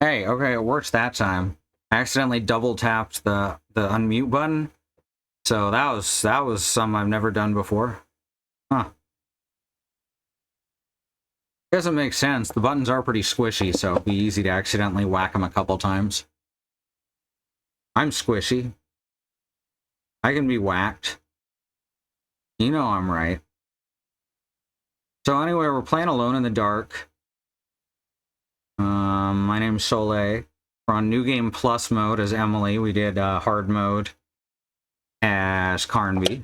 Hey, okay, it works that time. I accidentally double tapped the unmute button, so that was something I've never done before. Huh. Doesn't make sense. The buttons are pretty squishy, so it'd be easy to accidentally whack them a couple times. I'm squishy. I can be whacked. You know I'm right. So anyway, we're playing Alone in the Dark. My name's Soleil. We're on New Game Plus mode as Emily. We did hard mode as Carnby.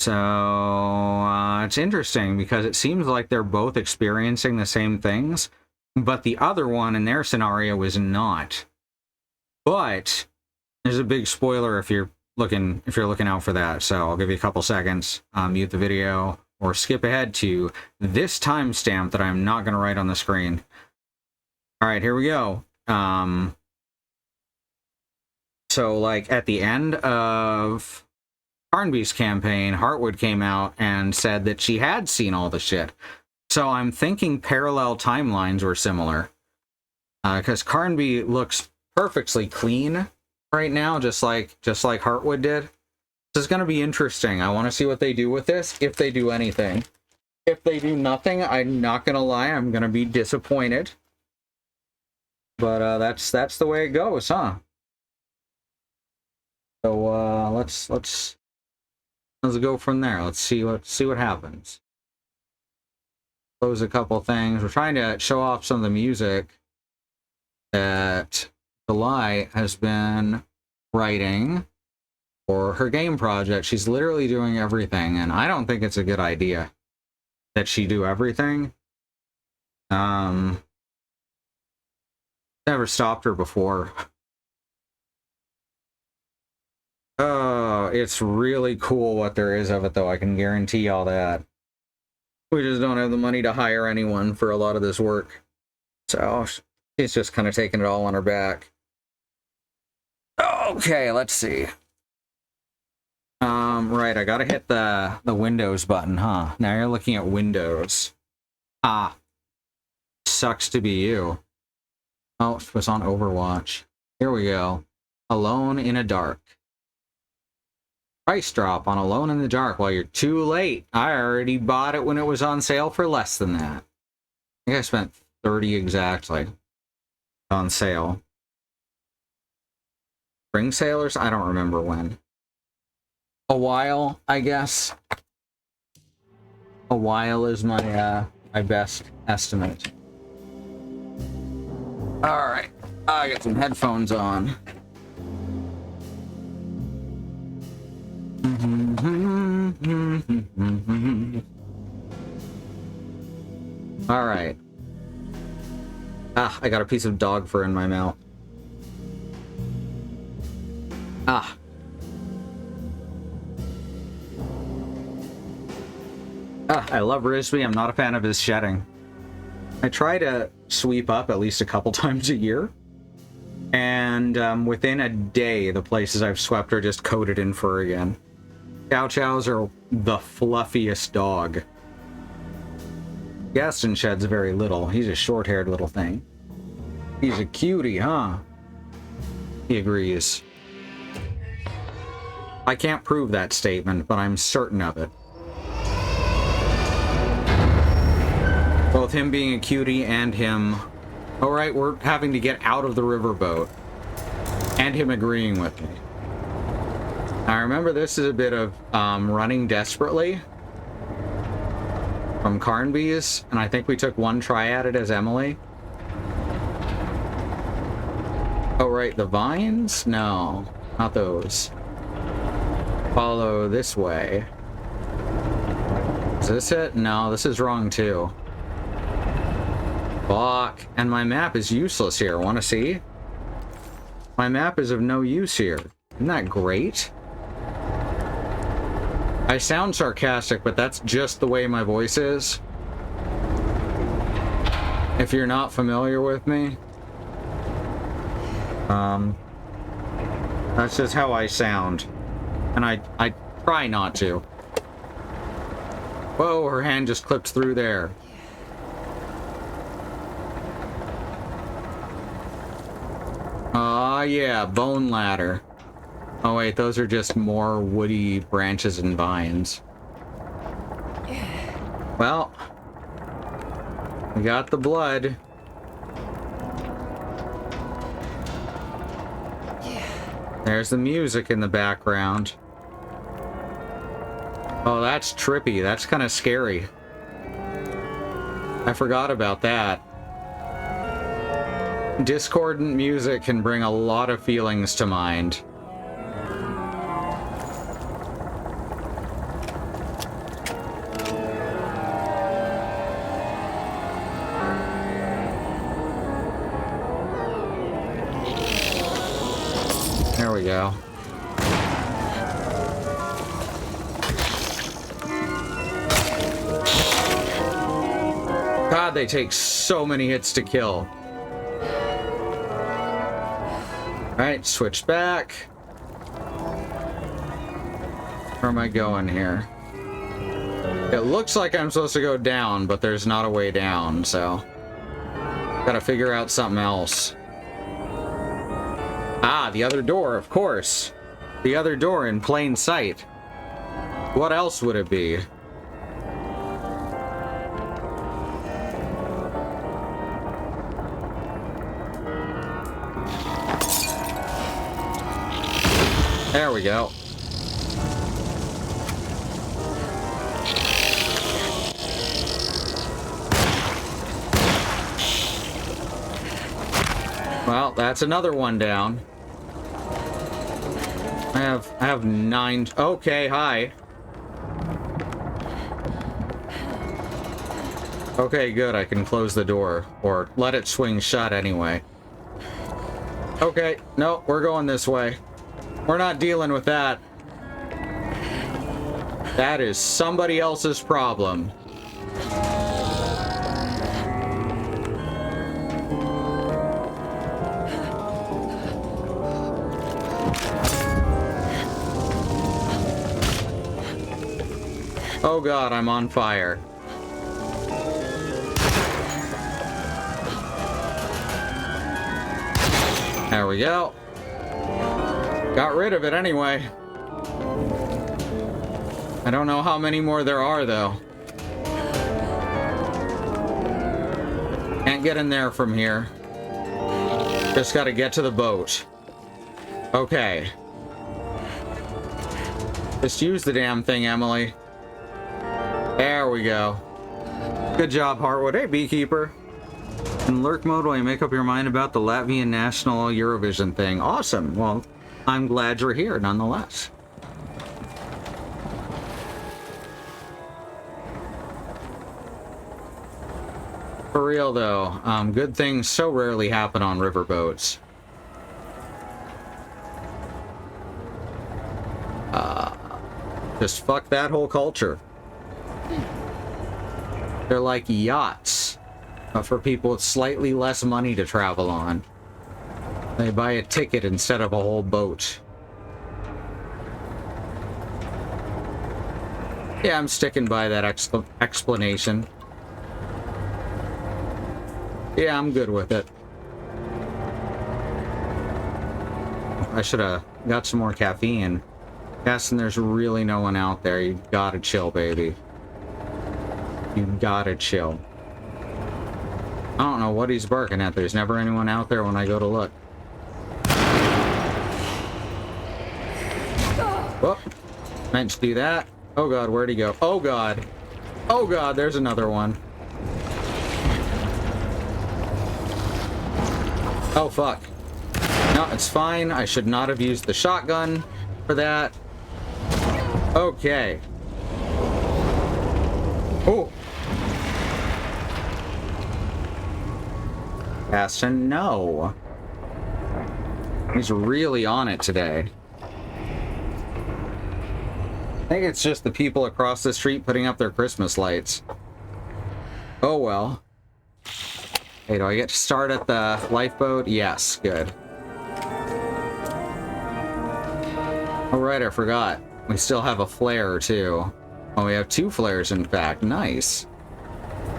So it's interesting because it seems like they're both experiencing the same things, but the other one in their scenario is not. But there's a big spoiler if you're looking out for that. So I'll give you a couple seconds, mute the video, or skip ahead to this timestamp that I'm not going to write on the screen. All right, here we go. So like at the end of Carnby's campaign, Heartwood came out and said that she had seen all the shit. So I'm thinking parallel timelines were similar. Because Carnby looks perfectly clean right now, just like Heartwood did. This is going to be interesting. I want to see what they do with this, if they do anything. If they do nothing, I'm not going to lie, I'm going to be disappointed. But that's the way it goes, huh? So let's go from there. Let's see what happens. Close a couple things. We're trying to show off some of the music that July has been writing for her game project. She's literally doing everything, and I don't think it's a good idea that she do everything. Never stopped her before. Oh, it's really cool what there is of it, though. I can guarantee all that. We just don't have the money to hire anyone for a lot of this work. So she's just kind of taking it all on her back. Okay, let's see. Right, I gotta hit the Windows button, huh? Now you're looking at Windows. Ah, sucks to be you. Oh, it was on Overwatch. Here we go. Alone in a Dark. Price drop on Alone in the Dark. Well, you're too late. I already bought it when it was on sale for less than that. I think I spent 30 exactly on sale. Spring sailors? I don't remember when. A while, I guess. A while is my my best estimate. All right, I got some headphones on. All right. Ah, I got a piece of dog fur in my mouth. Ah. Ah, I love Risby. I'm not a fan of his shedding. I try to sweep up at least a couple times a year. And within a day, the places I've swept are just coated in fur again. Chow Chows are the fluffiest dog. Gaston sheds very little. He's a short-haired little thing. He's a cutie, huh? He agrees. I can't prove that statement, but I'm certain of it. Both him being a cutie and him... Oh, right, we're having to get out of the riverboat. And him agreeing with me. I remember this is a bit of running desperately from Carnby's, and I think we took one try at it as Emily. Oh, right, the vines? No, not those. Follow this way. Is this it? No, this is wrong too. Fuck. And my map is useless here. Want to see? My map is of no use here. Isn't that great? I sound sarcastic, but that's just the way my voice is. If you're not familiar with me. That's just how I sound. And I try not to. Whoa, her hand just clipped through there. Aw, yeah, bone ladder. Oh wait, those are just more woody branches and vines. Well, we got the blood. There's the music in the background. Oh, that's trippy. That's kind of scary. I forgot about that. Discordant music can bring a lot of feelings to mind. There we go. God, they take so many hits to kill. Alright, switch back. Where am I going here? It looks like I'm supposed to go down, but there's not a way down, so... Gotta figure out something else. Ah, the other door, of course. The other door in plain sight. What else would it be? There we go. Well, that's another one down. I have 9. Okay, hi. Okay, good. I can close the door or let it swing shut anyway. Okay, no, we're going this way. We're not dealing with that. That is somebody else's problem. Oh god, I'm on fire. There we go. Got rid of it anyway. I don't know how many more there are, though. Can't get in there from here. Just gotta get to the boat. Okay. Just use the damn thing, Emily. There we go. Good job, Hartwood. Hey, Beekeeper. In lurk mode while you make up your mind about the Latvian National Eurovision thing. Awesome. Well, I'm glad you're here, nonetheless. For real, though, good things so rarely happen on riverboats. Just fuck that whole culture. They're like yachts, but for people with slightly less money to travel on. They buy a ticket instead of a whole boat. Yeah, I'm sticking by that explanation. Yeah, I'm good with it. I should have got some more caffeine. Guessing there's really no one out there. You gotta chill, baby. You gotta chill. I don't know what he's barking at. There's never anyone out there when I go to look. Whoop. Meant to do that. Oh god, where'd he go? Oh god. Oh god, there's another one. Oh fuck. No, it's fine. I should not have used the shotgun for that. Okay. Oh. Yes and no. He's really on it today. I think it's just the people across the street putting up their Christmas lights. Oh well. Hey, do I get to start at the lifeboat? Yes, good. Oh right, I forgot. We still have a flare too. Oh, we have 2 flares in fact. Nice.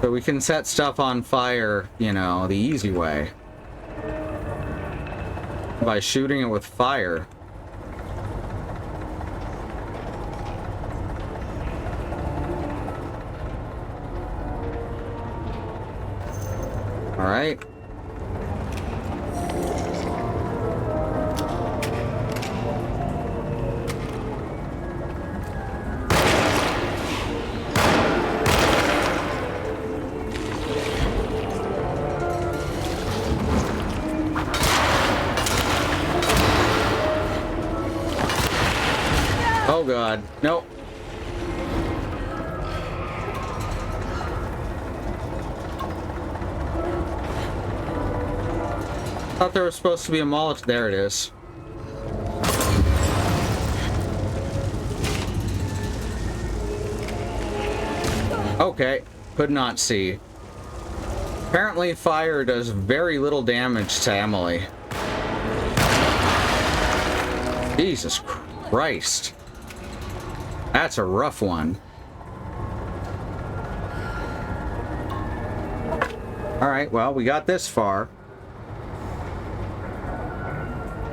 So we can set stuff on fire, you know, the easy way. By shooting it with fire. All right. Oh god, nope. Thought there was supposed to be a Molotov. There it is. Okay, could not see. Apparently fire does very little damage to Emily. Jesus Christ. That's a rough one. Alright, well, we got this far.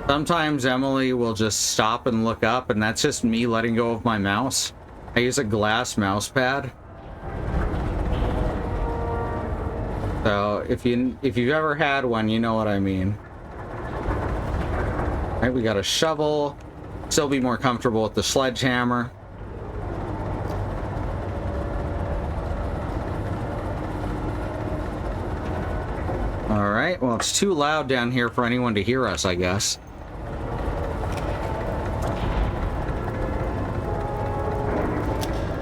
Sometimes Emily will just stop and look up, and that's just me letting go of my mouse. I use a glass mouse pad. So, if you've ever had one, you know what I mean. Alright, we got a shovel. Still be more comfortable with the sledgehammer. Alright, well, it's too loud down here for anyone to hear us, I guess.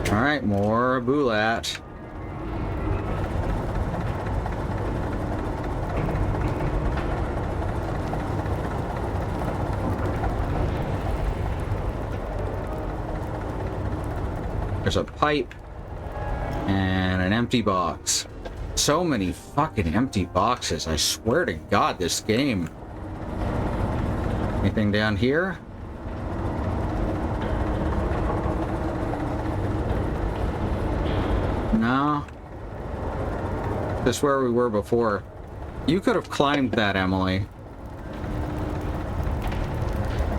Alright, more Boulat. There's a pipe and an empty box. So many fucking empty boxes. I swear to God, this game. Anything down here? No. Just where we were before. You could have climbed that, Emily.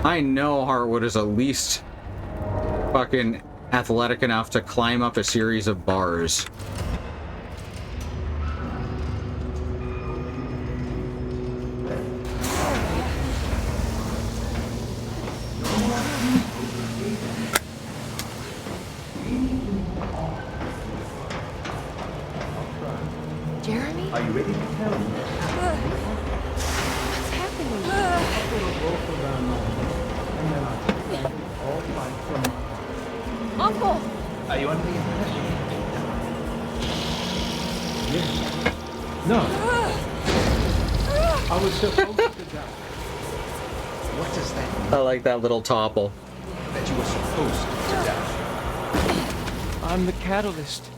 I know Heartwood is at least fucking athletic enough to climb up a series of bars. Jeremy? Are you ready to tell me? What's happening? Uncle! Are you under the impression? Yes. No. I was supposed to die. What does that mean? I like that little topple. That you were supposed to die? I'm the catalyst.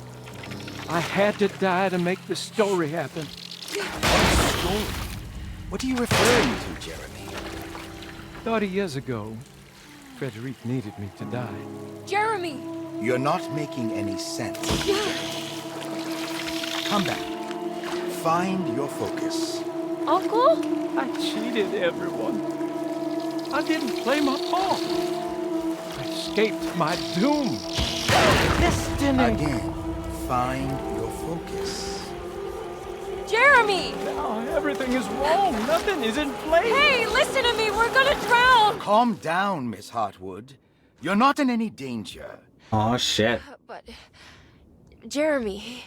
I had to die to make the story happen. What story? What are you referring to, Jeremy? 30 years ago, Frederic needed me to die. Jeremy! You're not making any sense. Come back. Find your focus. Uncle? I cheated everyone. I didn't play my part. I escaped my doom. Destiny. Again, find your focus. Jeremy! Now everything is wrong. Nothing is in place. Hey, listen to me! We're gonna drown! Calm down, Miss Hartwood. You're not in any danger. Aw, shit. But... Jeremy...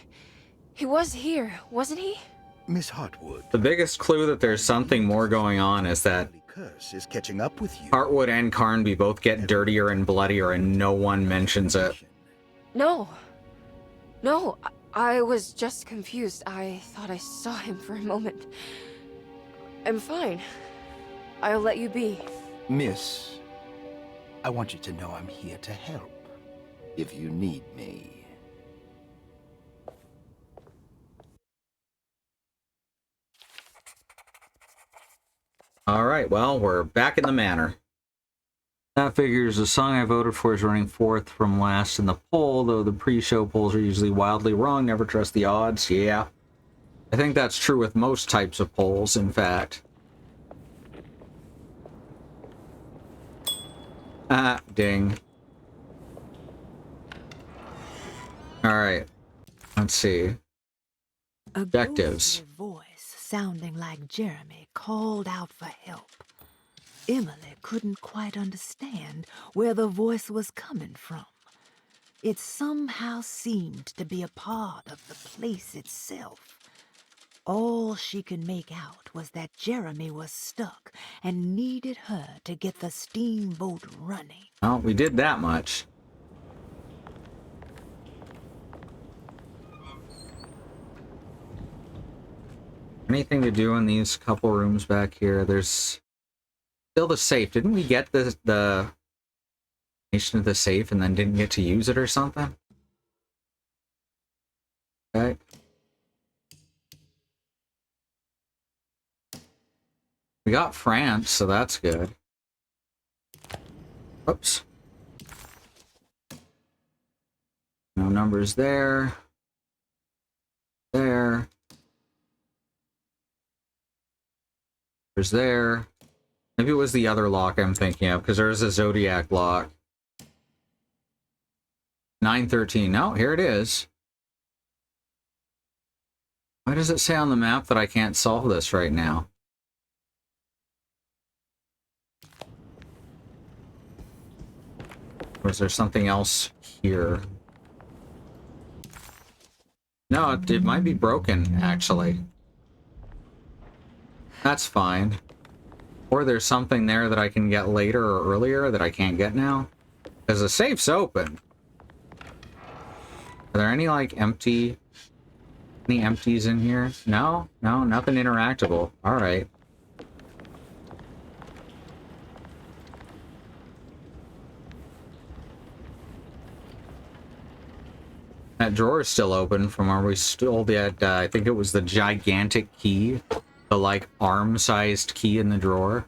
He was here, wasn't he? Miss Hartwood. The biggest clue that there's something more going on is that The curse is catching up with you. Heartwood and Carnby both get dirtier and bloodier and no one mentions it. No. No, I was just confused. I thought I saw him for a moment. I'm fine. I'll let you be. Miss, I want you to know I'm here to help. If you need me. Alright, well, we're back in the manor. That figures the song I voted for is running fourth from last in the poll, though the pre-show polls are usually wildly wrong. Never trust the odds. Yeah. I think that's true with most types of polls, in fact. Ah, ding. Alright. Let's see. Objectives. A ghostly voice sounding like Jeremy called out for help. Emily couldn't quite understand where the voice was coming from. It somehow seemed to be a part of the place itself. All she could make out was that Jeremy was stuck and needed her to get the steamboat running. Well, we did that much. Anything to do in these couple rooms back here? There's still the safe. Didn't we get the nation of the safe and then didn't get to use it or something? Okay. We got France, so that's good. Oops. No numbers there. There. There's there. Maybe it was the other lock I'm thinking of, because there's a Zodiac lock. 913. No, here it is. Why does it say on the map that I can't solve this right now? Or is there something else here? No, it might be broken, actually. That's fine. Or there's something there that I can get later or earlier that I can't get now. Because the safe's open. Are there any, like, any empties in here? No? No? Nothing interactable. Alright. That drawer is still open from where we stole that, I think it was the gigantic key. The, like, arm-sized key in the drawer.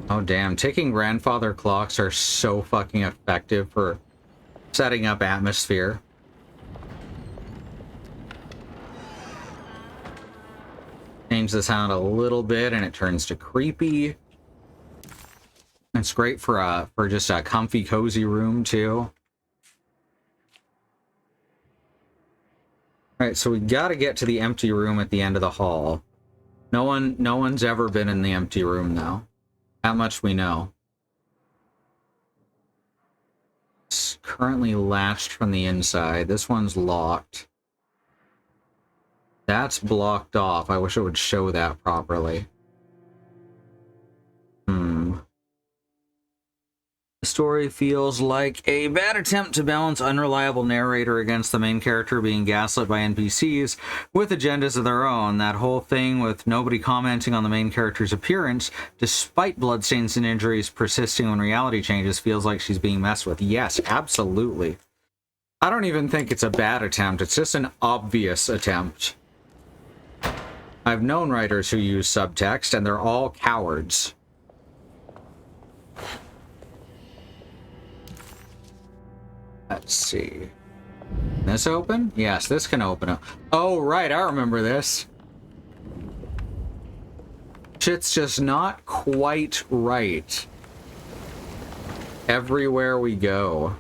Oh, damn. Ticking grandfather clocks are so fucking effective for setting up atmosphere. Change the sound a little bit and it turns to creepy. It's great for just a comfy, cozy room too. Alright, so we gotta get to the empty room at the end of the hall. No one's ever been in the empty room though. That much we know. It's currently latched from the inside. This one's locked. That's blocked off. I wish it would show that properly. The story feels like a bad attempt to balance unreliable narrator against the main character being gaslit by NPCs with agendas of their own. That whole thing with nobody commenting on the main character's appearance, despite bloodstains and injuries persisting when reality changes, feels like she's being messed with. Yes, absolutely. I don't even think it's a bad attempt. It's just an obvious attempt. I've known writers who use subtext, and they're all cowards. Let's see. This open? Yes, this can open up. Oh, right, I remember this. Shit's just not quite right everywhere we go.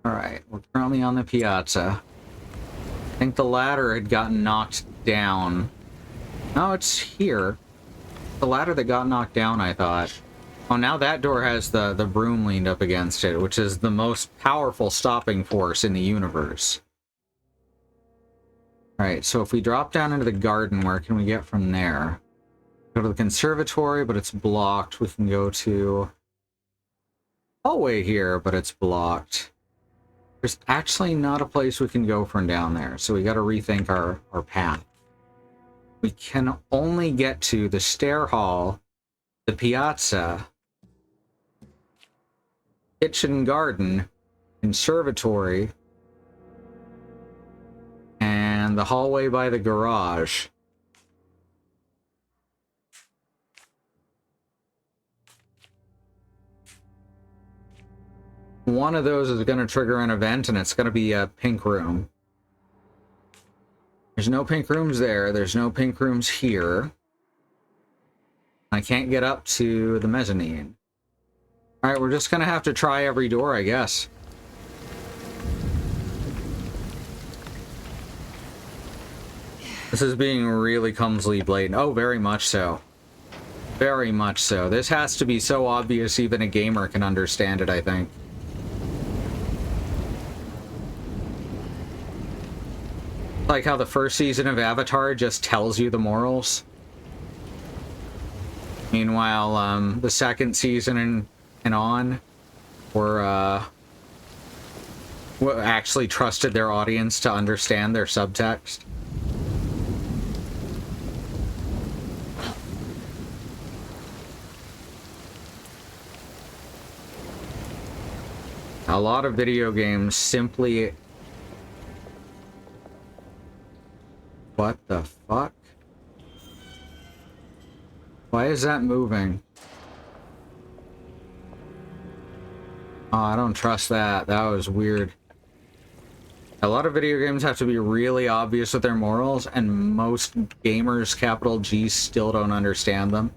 Alright, we're currently on the piazza. I think the ladder had gotten knocked down. No, it's here. The ladder that got knocked down, I thought. Oh, now that door has the broom leaned up against it, which is the most powerful stopping force in the universe. Alright, so if we drop down into the garden, where can we get from there? Go to the conservatory, but it's blocked. We can go to hallway here, but it's blocked. There's actually not a place we can go from down there, so we gotta rethink our path. We can only get to the stair hall, the piazza, kitchen garden, conservatory, and the hallway by the garage. One of those is going to trigger an event, and it's going to be a pink room. There's no pink rooms there. There's no pink rooms here. I can't get up to the mezzanine. Alright, we're just gonna have to try every door, I guess. This is being really clumsily blatant. Oh, very much so. Very much so. This has to be so obvious even a gamer can understand it, I think. Like how the first season of Avatar just tells you the morals. Meanwhile, the second season and on were actually trusted their audience to understand their subtext. A lot of video games simply... What the fuck? Why is that moving? Oh, I don't trust that. That was weird. A lot of video games have to be really obvious with their morals, and most gamers, capital G, still don't understand them.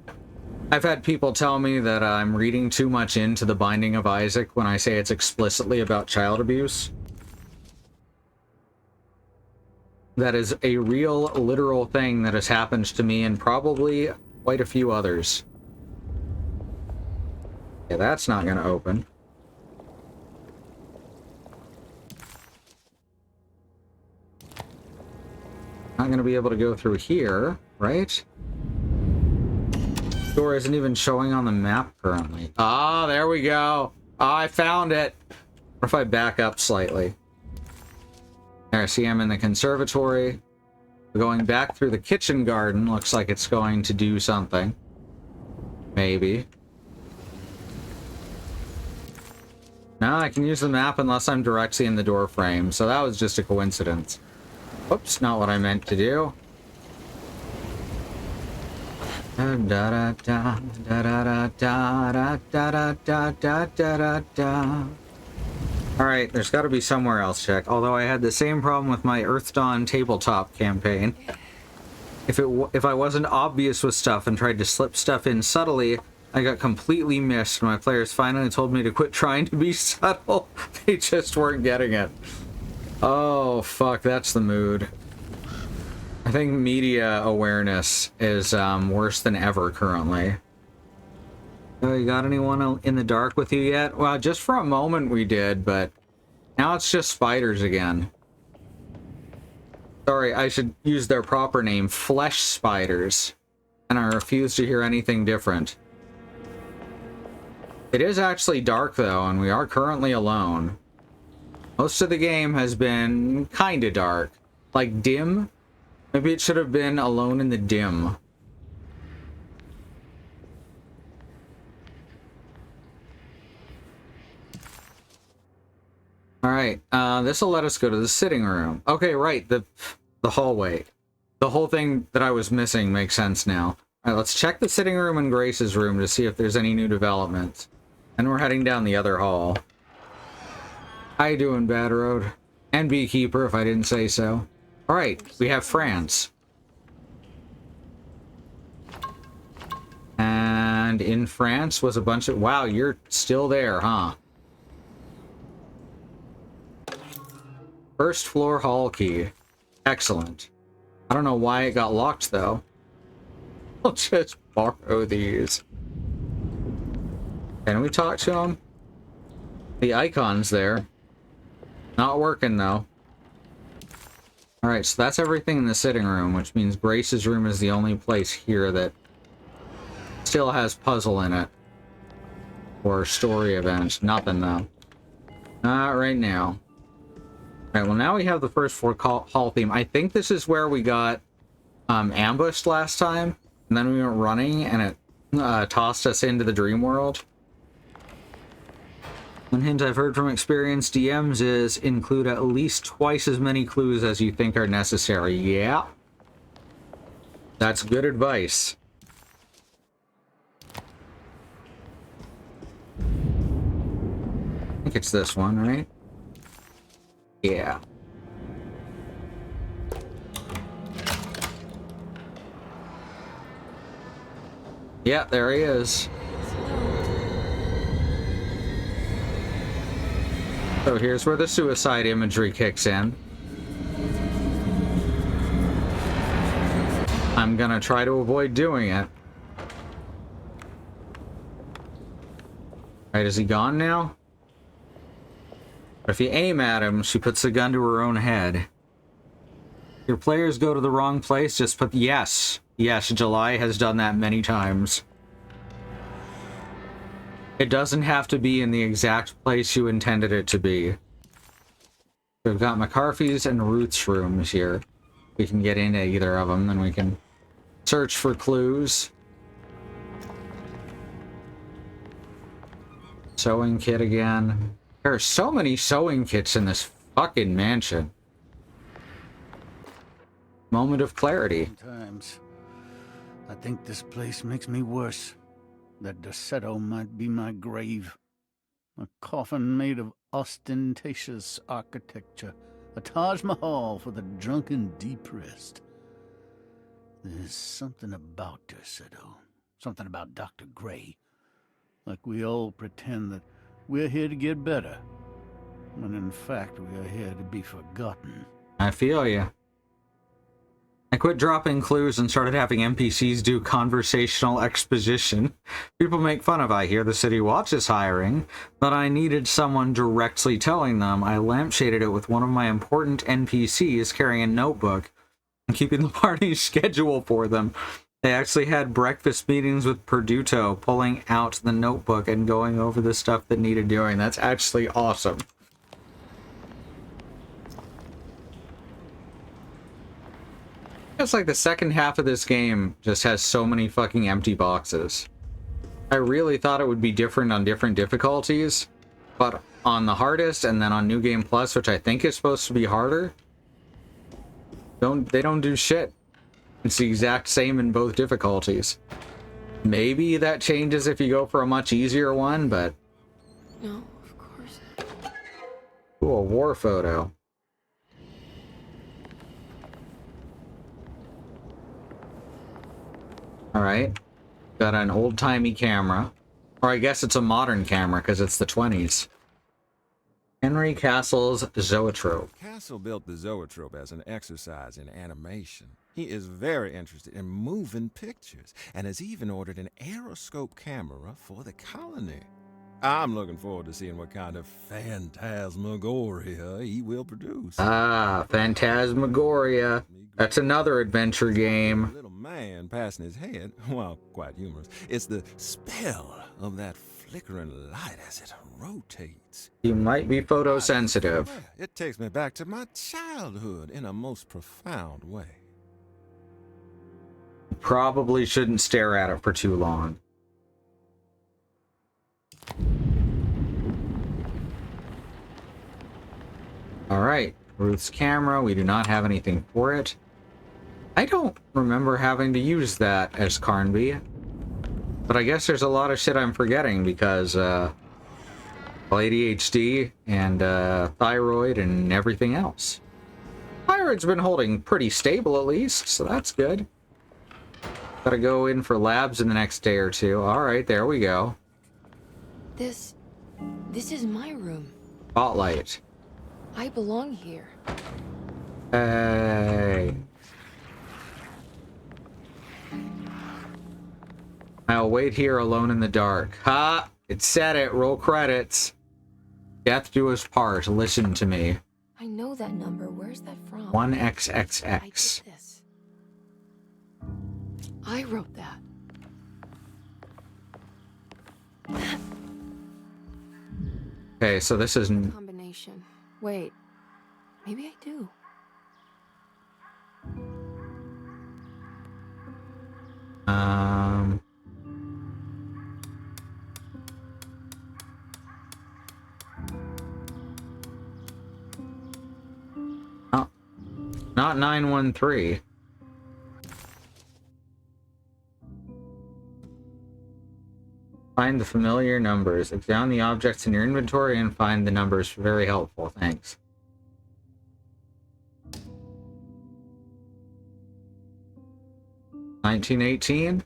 I've had people tell me that I'm reading too much into The Binding of Isaac when I say it's explicitly about child abuse. That is a real, literal thing that has happened to me and probably quite a few others. Yeah, that's not going to open. Not going to be able to go through here, right? Door isn't even showing on the map currently. Ah, there we go. Ah, I found it. What if I back up slightly? There, see, I'm in the conservatory. Going back through the kitchen garden looks like it's going to do something. Maybe. No, I can use the map unless I'm directly in the door frame, so that was just a coincidence. Whoops, not what I meant to do. Da da da da da da da da da da da da da. Alright, there's got to be somewhere else check. Although I had the same problem with my Earth Dawn tabletop campaign. If I wasn't obvious with stuff and tried to slip stuff in subtly, I got completely missed. My players finally told me to quit trying to be subtle. They just weren't getting it. Oh, fuck, that's the mood. I think media awareness is worse than ever currently. Oh, you got anyone in the dark with you yet? Well, just for a moment we did, but now it's just spiders again. Sorry, I should use their proper name, flesh spiders. And I refuse to hear anything different. It is actually dark though, and we are currently alone. Most of the game has been kinda dark. Like dim? Maybe it should have been alone in the dim. Alright, this will let us go to the sitting room. Okay, right, the hallway. The whole thing that I was missing makes sense now. Alright, let's check the sitting room and Grace's room to see if there's any new developments. And we're heading down the other hall. How you doing, Bad Road? And Beekeeper, if I didn't say so. Alright, we have France. And in France was a bunch of... Wow, you're still there, huh? First floor hall key. Excellent. I don't know why it got locked, though. I'll just borrow these. Can we talk to him? The icon's there. Not working, though. Alright, so that's everything in the sitting room, which means Grace's room is the only place here that still has puzzle in it. Or story events. Nothing, though. Not right now. Alright, well now we have the first floor hall theme. I think this is where we got ambushed last time. And then we went running and it tossed us into the dream world. One hint I've heard from experienced DMs is include at least twice as many clues as you think are necessary. Yeah. That's good advice. I think it's this one, right? Yeah. Yeah, there he is. So here's where the suicide imagery kicks in. I'm gonna try to avoid doing it. Alright, is he gone now? But if you aim at him, she puts the gun to her own head. Your players go to the wrong place, just put... Yes. Yes, July has done that many times. It doesn't have to be in the exact place you intended it to be. We've got McCarthy's and Ruth's rooms here. We can get into either of them, and we can search for clues. Sewing kit again. There are so many sewing kits in this fucking mansion. Moment of clarity. Sometimes I think this place makes me worse. That Dorsetto might be my grave. A coffin made of ostentatious architecture. A Taj Mahal for the drunken depressed. There's something about Dorsetto. Something about Dr. Gray. Like we all pretend that we're here to get better. When in fact we are here to be forgotten. I feel you. I quit dropping clues and started having NPCs do conversational exposition. People make fun of I hear the City Watch is hiring, but I needed someone directly telling them. I lampshaded it with one of my important NPCs carrying a notebook and keeping the party's schedule for them. They actually had breakfast meetings with Perduto, pulling out the notebook and going over the stuff that needed doing. That's actually awesome. It's like the second half of this game just has so many fucking empty boxes. I really thought it would be different on different difficulties, but on the hardest and then on New Game Plus, which I think is supposed to be harder, they don't do shit. It's the exact same in both difficulties. Maybe that changes if you go for a much easier one, but... No, of course. Ooh, a war photo. Alright. Got an old-timey camera. Or I guess it's a modern camera, because it's the 20s. Henry Castle's Zoetrope. Castle built the zoetrope as an exercise in animation. He is very interested in moving pictures, and has even ordered an aeroscope camera for the colony. I'm looking forward to seeing what kind of phantasmagoria he will produce. Ah, Phantasmagoria. That's another adventure game. Little man passing his head, well, quite humorous. It's the spell of that flickering light as it rotates. You might be photosensitive. It takes me back to my childhood in a most profound way. Probably shouldn't stare at it for too long. Alright, Ruth's camera. We do not have anything for it. I don't remember having to use that as Carnby. But I guess there's a lot of shit I'm forgetting because, well, ADHD and thyroid and everything else. Thyroid's been holding pretty stable at least, so that's good. Gotta go in for labs in the next day or two. Alright, there we go. This is my room. Spotlight. I belong here. Hey. I'll wait here alone in the dark. Ha! It said it. Roll credits. Death do us part. Listen to me. I know that number. Where's that from? 1XXX. I did this. I wrote that. Okay, so this is... Combination. Wait. Maybe I do. Oh, not 913. Find the familiar numbers. Examine the objects in your inventory and find the numbers. Very helpful. Thanks. $19.18.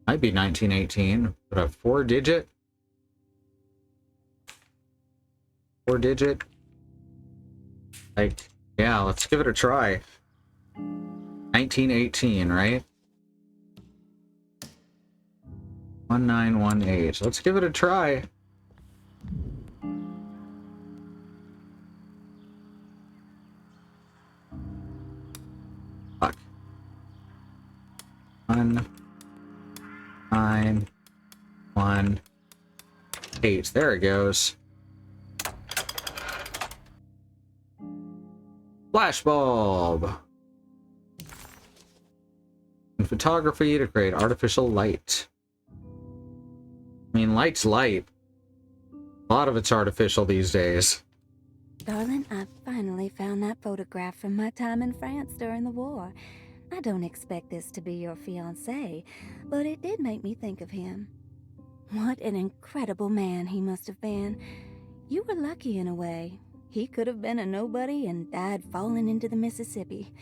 Might be 1918, but a four-digit. Like, yeah, let's give it a try. 1918, right? 1918. Let's give it a try. Fuck. 1918. There it goes. Flashbulb. In photography to create artificial light. I mean, light's light. A lot of it's artificial these days. Darling, I finally found that photograph from my time in France during the war. I don't expect this to be your fiancé, but it did make me think of him. What an incredible man he must have been. You were lucky in a way. He could have been a nobody and died falling into the Mississippi.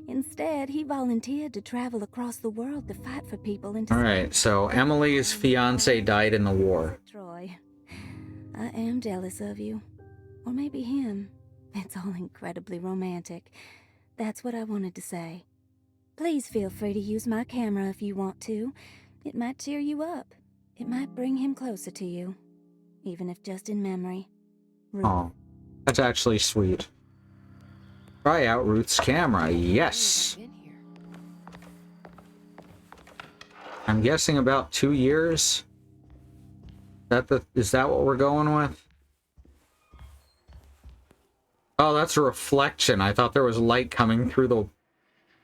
Instead, he volunteered to travel across the world to fight for people into... Alright, so Emily's fiancé died in the war. Troy, I am jealous of you. Or maybe him. It's all incredibly romantic. That's what I wanted to say. Please feel free to use my camera if you want to. It might cheer you up. It might bring him closer to you. Even if just in memory. Ruth. Oh, that's actually sweet. Try out Ruth's camera. Yes. I'm guessing about 2 years. Is that what we're going with? Oh, that's a reflection. I thought there was light coming through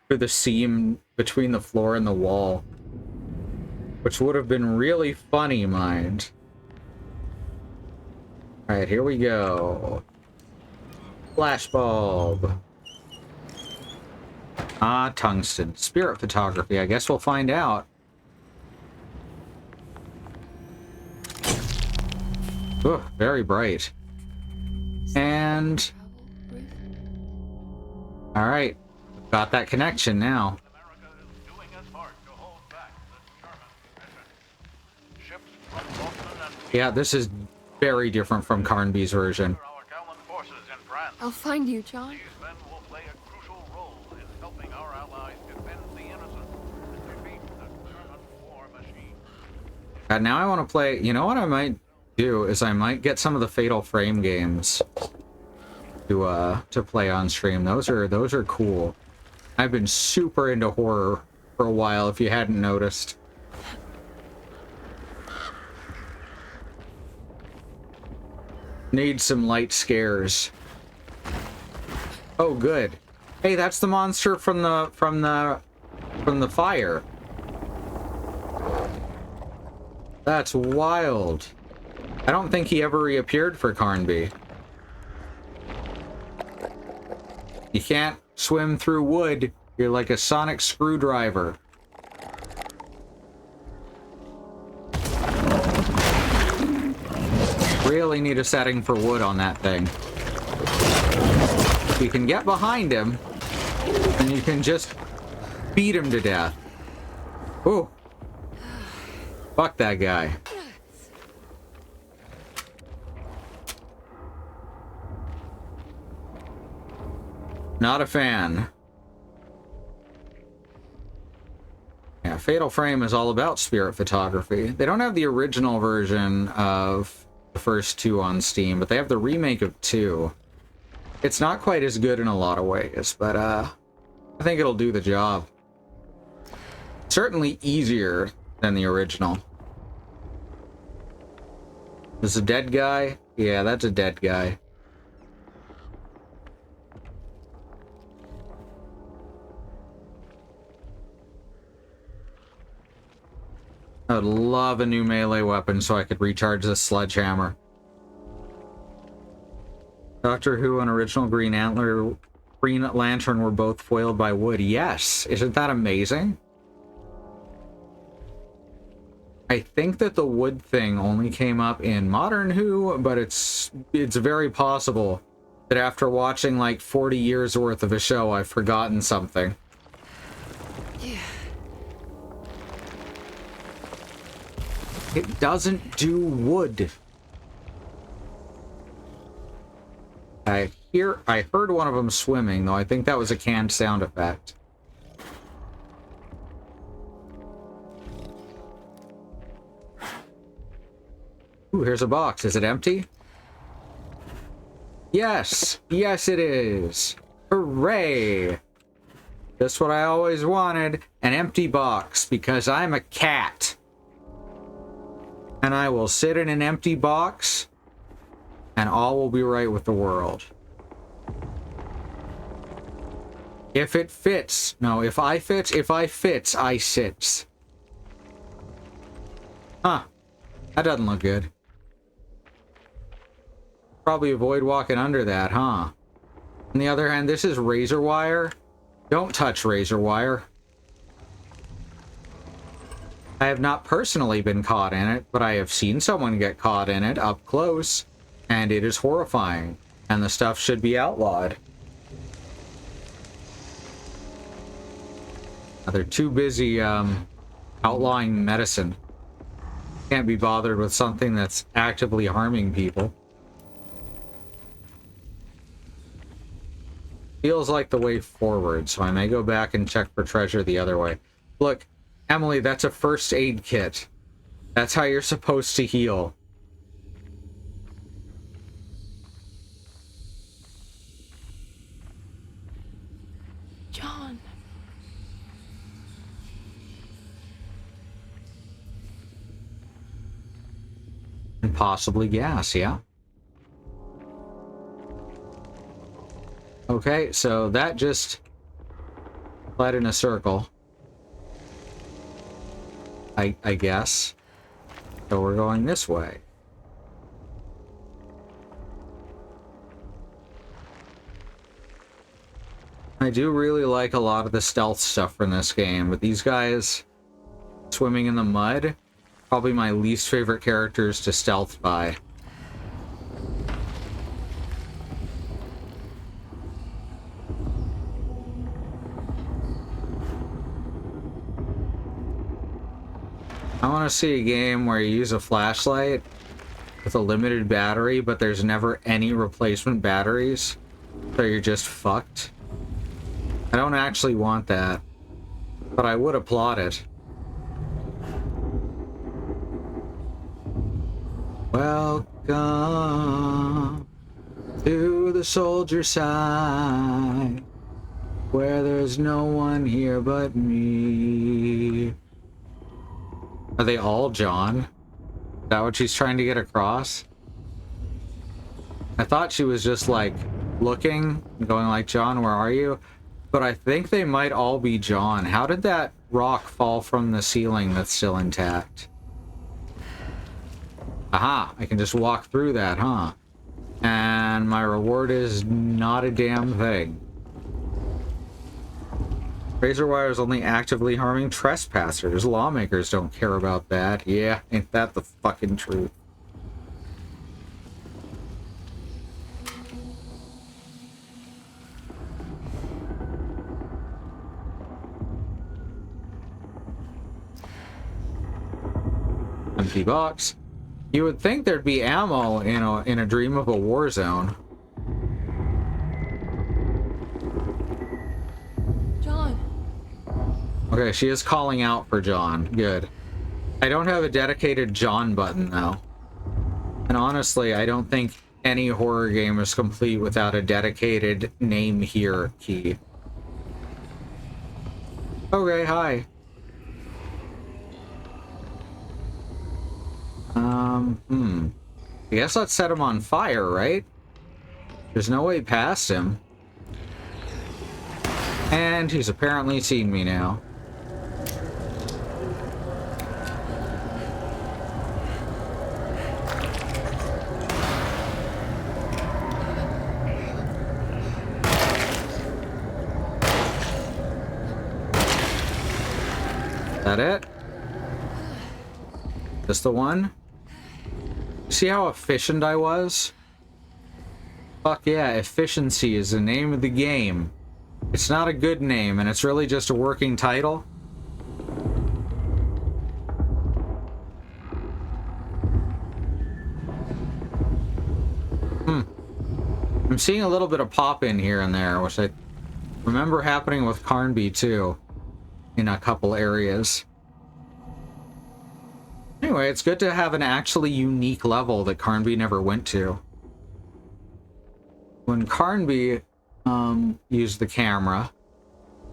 the seam between the floor and the wall. Which would have been really funny, mind. Alright, here we go. Flashbulb. Ah, tungsten. Spirit photography. I guess we'll find out. Oh, very bright. And all right, got that connection now. Yeah, this is very different from Carnby's version. I'll find you, John. Now I want to play. You know what I might do is I might get some of the Fatal Frame games to play on stream. Those are cool. I've been super into horror for a while, if you hadn't noticed. Need some light scares. Oh, good. Hey, that's the monster from the fire. That's wild. I don't think he ever reappeared for Carnby. You can't swim through wood. You're like a sonic screwdriver. Really need a setting for wood on that thing. You can get behind him, and you can just beat him to death. Ooh. Fuck that guy. Not a fan. Yeah, Fatal Frame is all about spirit photography. They don't have the original version of the first two on Steam, but they have the remake of 2. It's not quite as good in a lot of ways, but I think it'll do the job. Certainly easier than the original. This is a dead guy? Yeah, that's a dead guy. I would love a new melee weapon so I could recharge this sledgehammer. Doctor Who and original Green Lantern were both foiled by wood. Yes, isn't that amazing? I think that the wood thing only came up in Modern Who, but it's very possible that after watching like 40 years worth of a show, I've forgotten something. Yeah. It doesn't do wood. I heard one of them swimming, though I think that was a canned sound effect. Ooh, here's a box. Is it empty? Yes! Yes, it is! Hooray! Just what I always wanted. An empty box, because I'm a cat. And I will sit in an empty box, and all will be right with the world. If it fits. No, if I fits, I sits. Huh. That doesn't look good. Probably avoid walking under that, huh? On the other hand, this is razor wire. Don't touch razor wire. I have not personally been caught in it, but I have seen someone get caught in it up close, and it is horrifying, and the stuff should be outlawed. They're too busy outlawing medicine. Can't be bothered with something that's actively harming people. Feels like the way forward, so I may go back and check for treasure the other way. Look, Emily, that's a first aid kit. That's how you're supposed to heal. John. And possibly gas, yeah. Okay, so that just led in a circle. I guess. So we're going this way. I do really like a lot of the stealth stuff from this game, but these guys swimming in the mud, probably my least favorite characters to stealth by. I want to see a game where you use a flashlight with a limited battery, but there's never any replacement batteries, so you're just fucked. I don't actually want that, but I would applaud it. Welcome to the soldier side, where there's no one here but me. Are they all John? Is that what she's trying to get across? I thought she was just like looking, going like, John, where are you? But I think they might all be John. How did that rock fall from the ceiling that's still intact? Aha, I can just walk through that, huh? And my reward is not a damn thing. Razor wire is only actively harming trespassers. Lawmakers don't care about that. Yeah, ain't that the fucking truth? Empty box. You would think there'd be ammo in a dream of a war zone. John. Okay, she is calling out for John. Good. I don't have a dedicated John button though. And honestly, I don't think any horror game is complete without a dedicated name here key. Okay, hi. I guess let's set him on fire, right? There's no way past him. And he's apparently seen me now. Is that it? Just the one? See how efficient I was? Fuck yeah, efficiency is the name of the game. It's not a good name, and it's really just a working title. I'm seeing a little bit of pop in here and there, which I remember happening with Carnby too, in a couple areas. Anyway, it's good to have an actually unique level that Carnby never went to. When Carnby used the camera,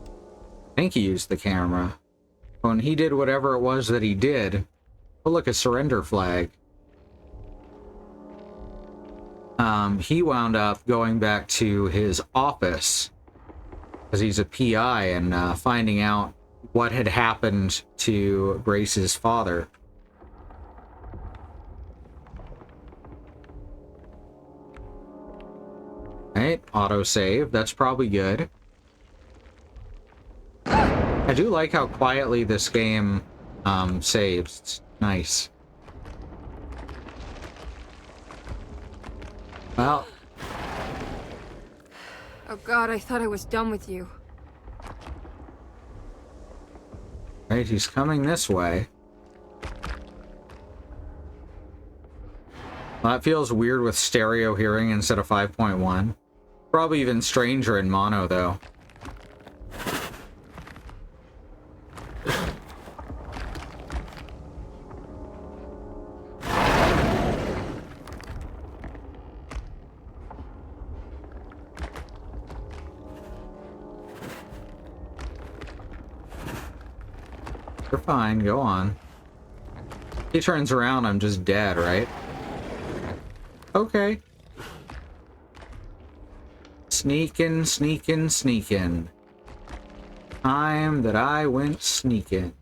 I think he used the camera, when he did whatever it was that he did, oh look, a surrender flag. He wound up going back to his office, because he's a PI, and finding out what had happened to Grace's father. Right, autosave, that's probably good. I do like how quietly this game saves. It's nice. Well. Oh God, I thought I was done with you. Right, he's coming this way. Well, that feels weird with stereo hearing instead of 5.1. Probably even stranger in mono, though. You're fine, go on. He turns around, I'm just dead, right? Okay. Sneakin', sneakin', sneakin'. Time that I went sneaking.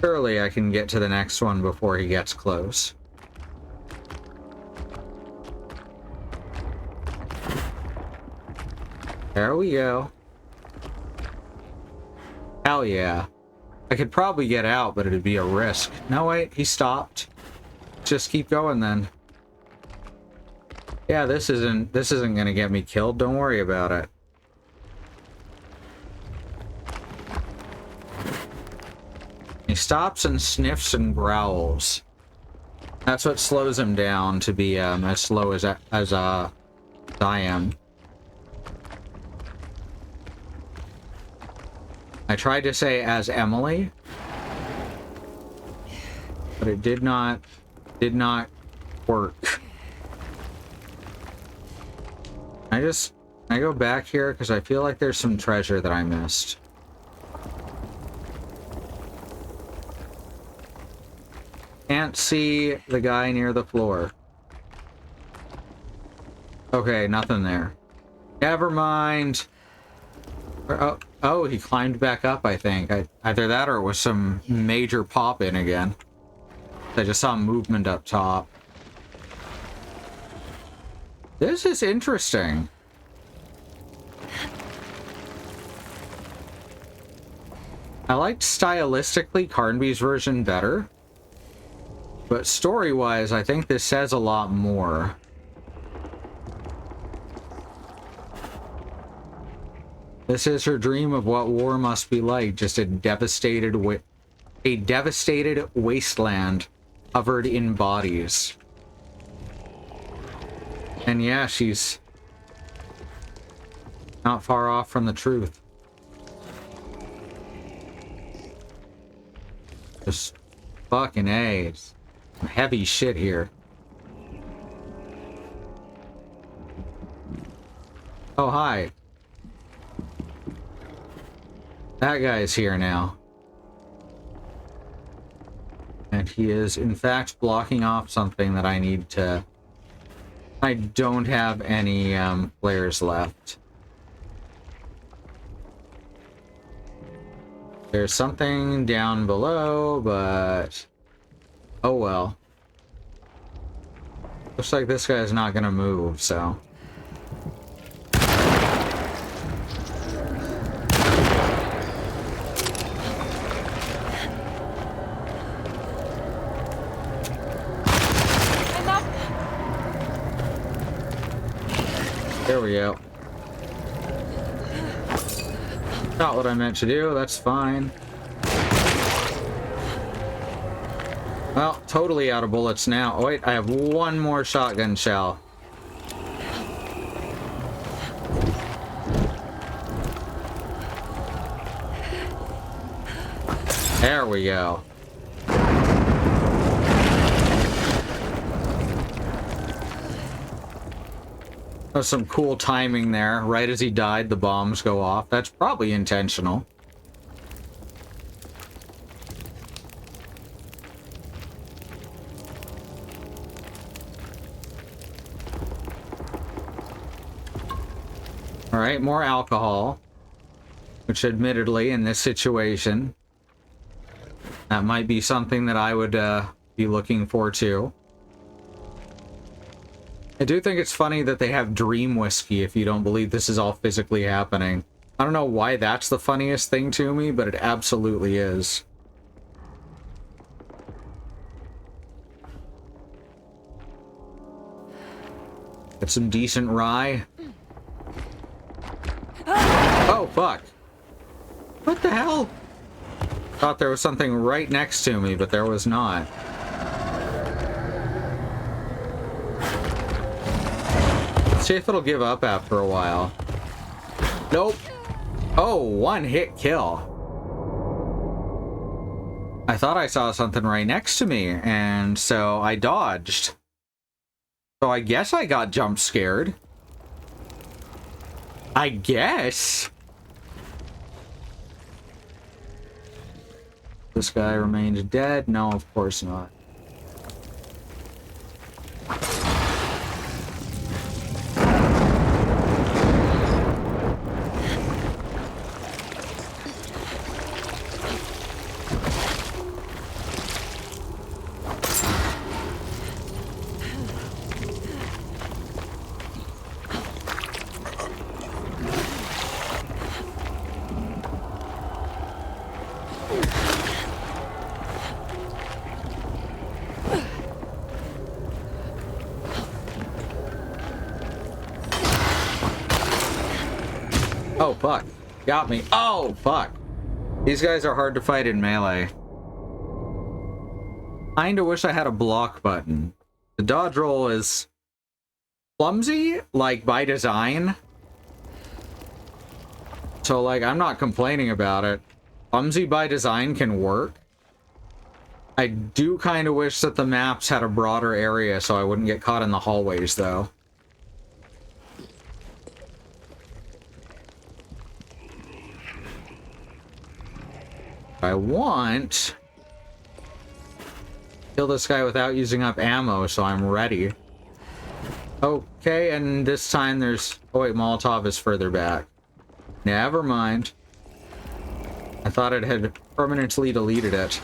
Surely I can get to the next one before he gets close. There we go. Hell yeah. I could probably get out, but it'd be a risk. No, wait, he stopped. Just keep going then. Yeah, this isn't gonna get me killed. Don't worry about it. He stops and sniffs and growls. That's what slows him down to be as slow as I am. I tried to say as Emily, but it did not work. I go back here because I feel like there's some treasure that I missed. Can't see the guy near the floor. Okay, nothing there. Never mind. Oh, he climbed back up, I think. Either that or it was some major pop-in again. I just saw movement up top. This is interesting. I liked stylistically Carnby's version better. But story-wise, I think this says a lot more. This is her dream of what war must be like, just a devastated wasteland covered in bodies. And yeah, she's not far off from the truth. Just fucking A. Some heavy shit here. Oh, hi. That guy's here now. And he is, in fact, blocking off something that I need to... I don't have any players left. There's something down below, but... oh well. Looks like this guy's not gonna move, so... There we go. Not what I meant to do, that's fine. Well, totally out of bullets now. Oh, wait, I have one more shotgun shell. There we go. There's some cool timing there. Right as he died, the bombs go off. That's probably intentional. Alright, more alcohol. Which admittedly, in this situation, that might be something that I would be looking for too. I do think it's funny that they have dream whiskey if you don't believe this is all physically happening. I don't know why that's the funniest thing to me, but it absolutely is. Got some decent rye. Oh, fuck. What the hell? Thought there was something right next to me, but there was not. See if it'll give up after a while. Nope. Oh, one hit kill. I thought I saw something right next to me, and so I dodged. So I guess I got jump scared. I guess. This guy remains dead? No, of course not. Oh, fuck. Got me. Oh, fuck. These guys are hard to fight in melee. Kinda wish I had a block button. The dodge roll is clumsy, like, by design. So, like, I'm not complaining about it. Clumsy by design can work. I do kind of wish that the maps had a broader area so I wouldn't get caught in the hallways, though. I want... kill this guy without using up ammo, so I'm ready. Okay, and this time there's... oh wait, Molotov is further back. Never mind. I thought it had permanently deleted it.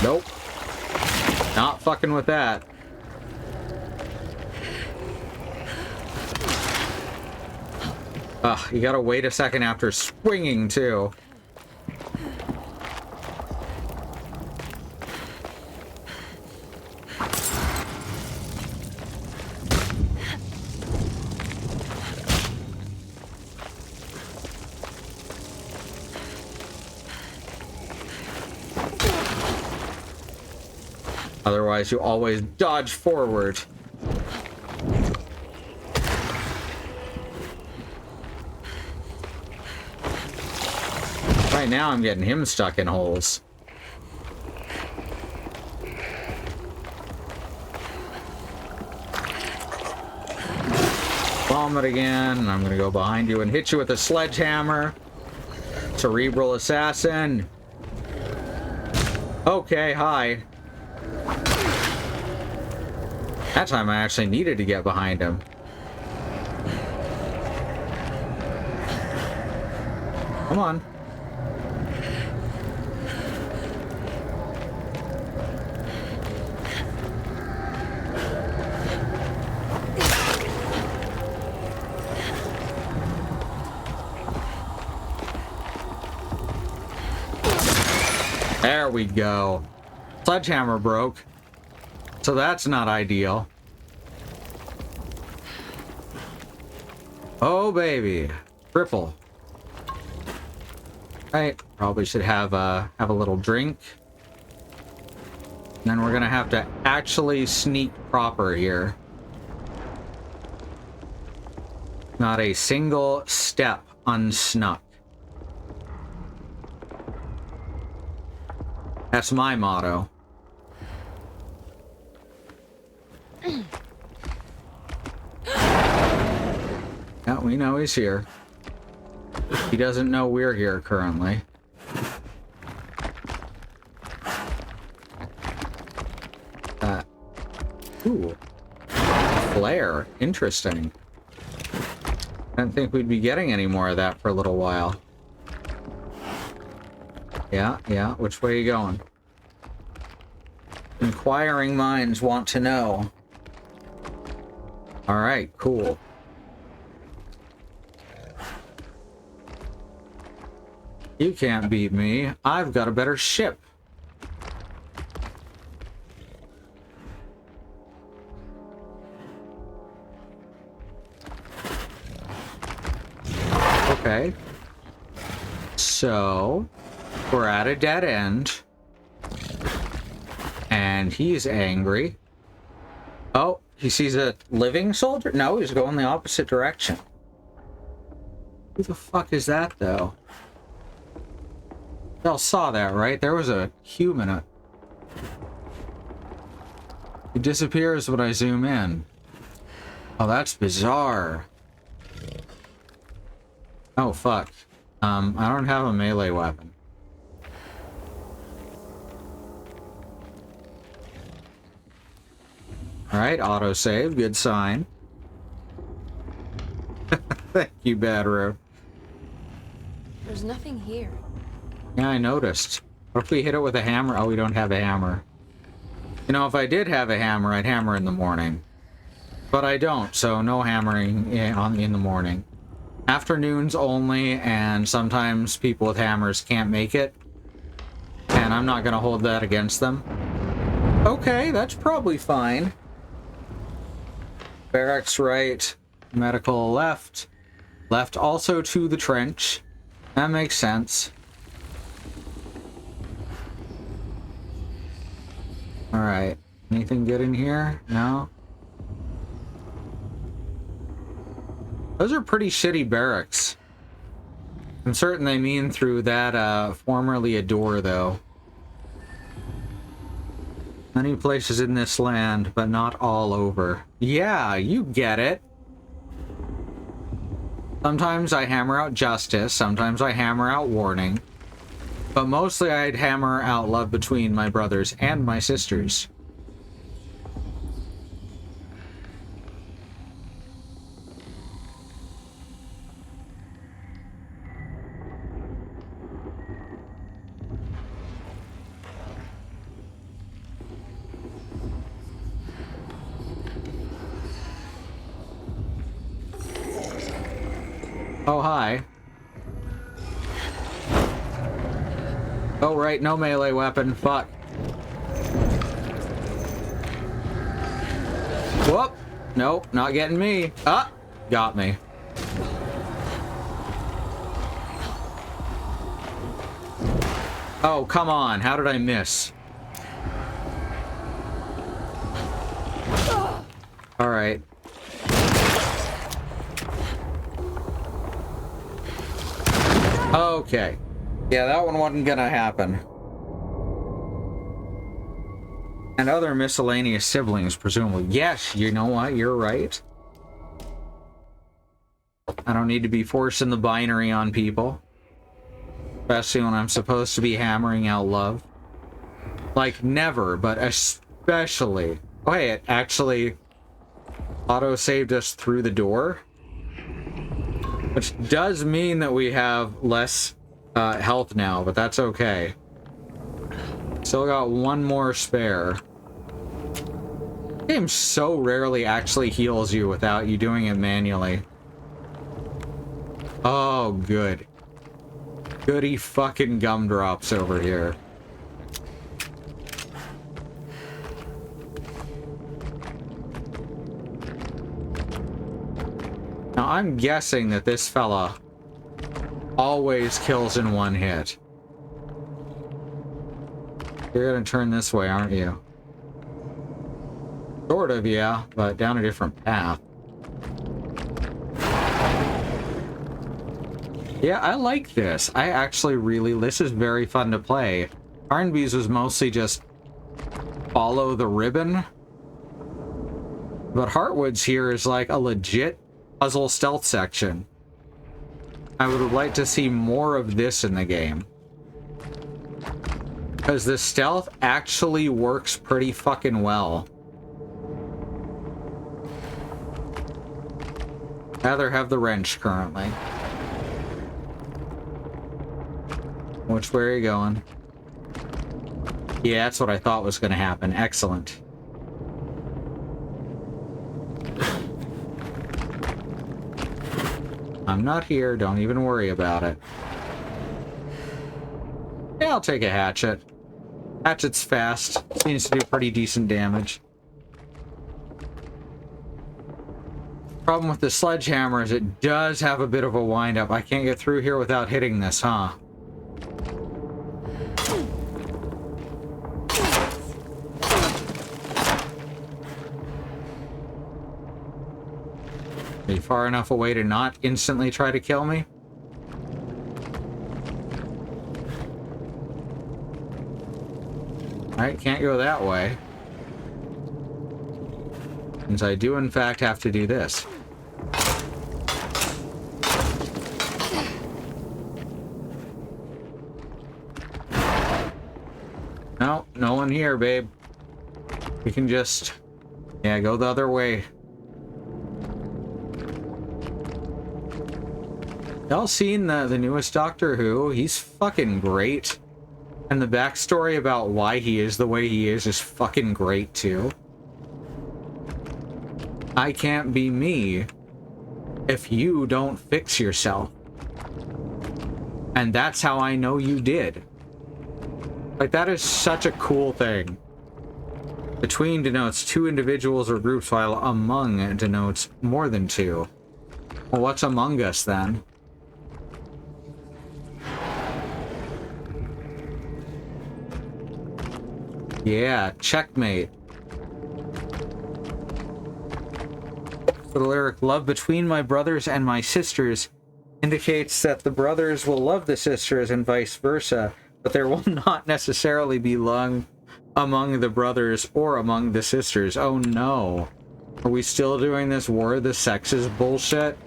Nope. Not fucking with that. Ugh, you gotta wait a second after swinging, too. Otherwise, you always dodge forward. Right now, I'm getting him stuck in holes. Bomb it again, and I'm gonna go behind you and hit you with a sledgehammer. Cerebral assassin. Okay, hi. That time I actually needed to get behind him. Come on. There we go. Sledgehammer broke. So that's not ideal. Oh, baby. Triple. Right. Probably should have a little drink. And then we're gonna have to actually sneak proper here. Not a single step unsnuck. That's my motto. Yeah, we know he's here. He doesn't know we're here currently. Ooh. Flare. Interesting. I didn't think we'd be getting any more of that for a little while. Yeah. Which way are you going? Inquiring minds want to know. Alright, cool. You can't beat me. I've got a better ship. Okay. So, we're at a dead end. And he's angry. Oh, he sees a living soldier? No, he's going the opposite direction. Who the fuck is that, though? Y'all saw that, right? There was a human. He disappears when I zoom in. Oh, that's bizarre. Oh, fuck. I don't have a melee weapon. Alright, autosave. Good sign. Thank you, Badro. There's nothing here. Yeah, I noticed. What if we hit it with a hammer? Oh, we don't have a hammer. You know, if I did have a hammer, I'd hammer in the morning. But I don't, so no hammering in the morning. Afternoons only, and sometimes people with hammers can't make it. And I'm not going to hold that against them. Okay, that's probably fine. Barracks right, medical left. Left also to the trench. That makes sense. Alright. Anything good in here? No? Those are pretty shitty barracks. I'm certain they mean through that, formerly a door, though. Many places in this land, but not all over. Yeah, you get it. Sometimes I hammer out justice, sometimes I hammer out warning. But mostly I'd hammer out love between my brothers and my sisters. Oh, hi. Oh, right, no melee weapon. Fuck. Whoop. Nope, not getting me. Ah, got me. Oh, come on. How did I miss? All right. Okay. Yeah, that one wasn't gonna happen. And other miscellaneous siblings, presumably. Yes, you know what? You're right. I don't need to be forcing the binary on people. Especially when I'm supposed to be hammering out love. Like, never, but especially... Oh, hey, it actually auto-saved us through the door. Which does mean that we have less health now, but that's okay. Still got one more spare. This game so rarely actually heals you without you doing it manually. Oh, good. Goody fucking gumdrops over here. Now, I'm guessing that this fella always kills in one hit. You're gonna turn this way, aren't you? Sort of, yeah, but down a different path. Yeah, I like this. I actually really... This is very fun to play. Carnby's was mostly just follow the ribbon. But Heartwood's here is like a legit puzzle stealth section. I would like to see more of this in the game. Because the stealth actually works pretty fucking well. Rather have the wrench currently. Which way are you going? Yeah, that's what I thought was going to happen. Excellent. I'm not here. Don't even worry about it. Yeah, I'll take a hatchet. Hatchet's fast. Seems to do pretty decent damage. Problem with the sledgehammer is it does have a bit of a wind-up. I can't get through here without hitting this, huh? Are you far enough away to not instantly try to kill me? Alright, can't go that way. Since I do in fact have to do this. No, no one here, babe. We can just... Yeah, go the other way. Y'all seen the newest Doctor Who? He's fucking great. And the backstory about why he is the way he is fucking great, too. I can't be me if you don't fix yourself. And that's how I know you did. Like, that is such a cool thing. Between denotes two individuals or groups, while among denotes more than two. Well, what's among us then? Yeah, checkmate. So the lyric, love between my brothers and my sisters, indicates that the brothers will love the sisters and vice versa, but there will not necessarily be love among the brothers or among the sisters. Oh no. Are we still doing this war of the sexes bullshit?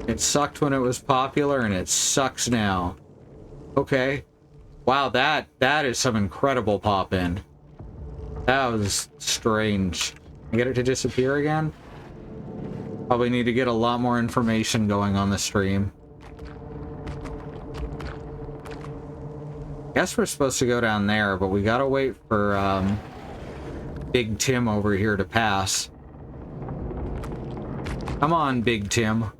It sucked when it was popular and it sucks now. Okay. Wow, that is some incredible pop-in. That was strange. I get it to disappear again? Probably need to get a lot more information going on the stream. Guess we're supposed to go down there, but we gotta wait for Big Tim over here to pass. Come on, Big Tim.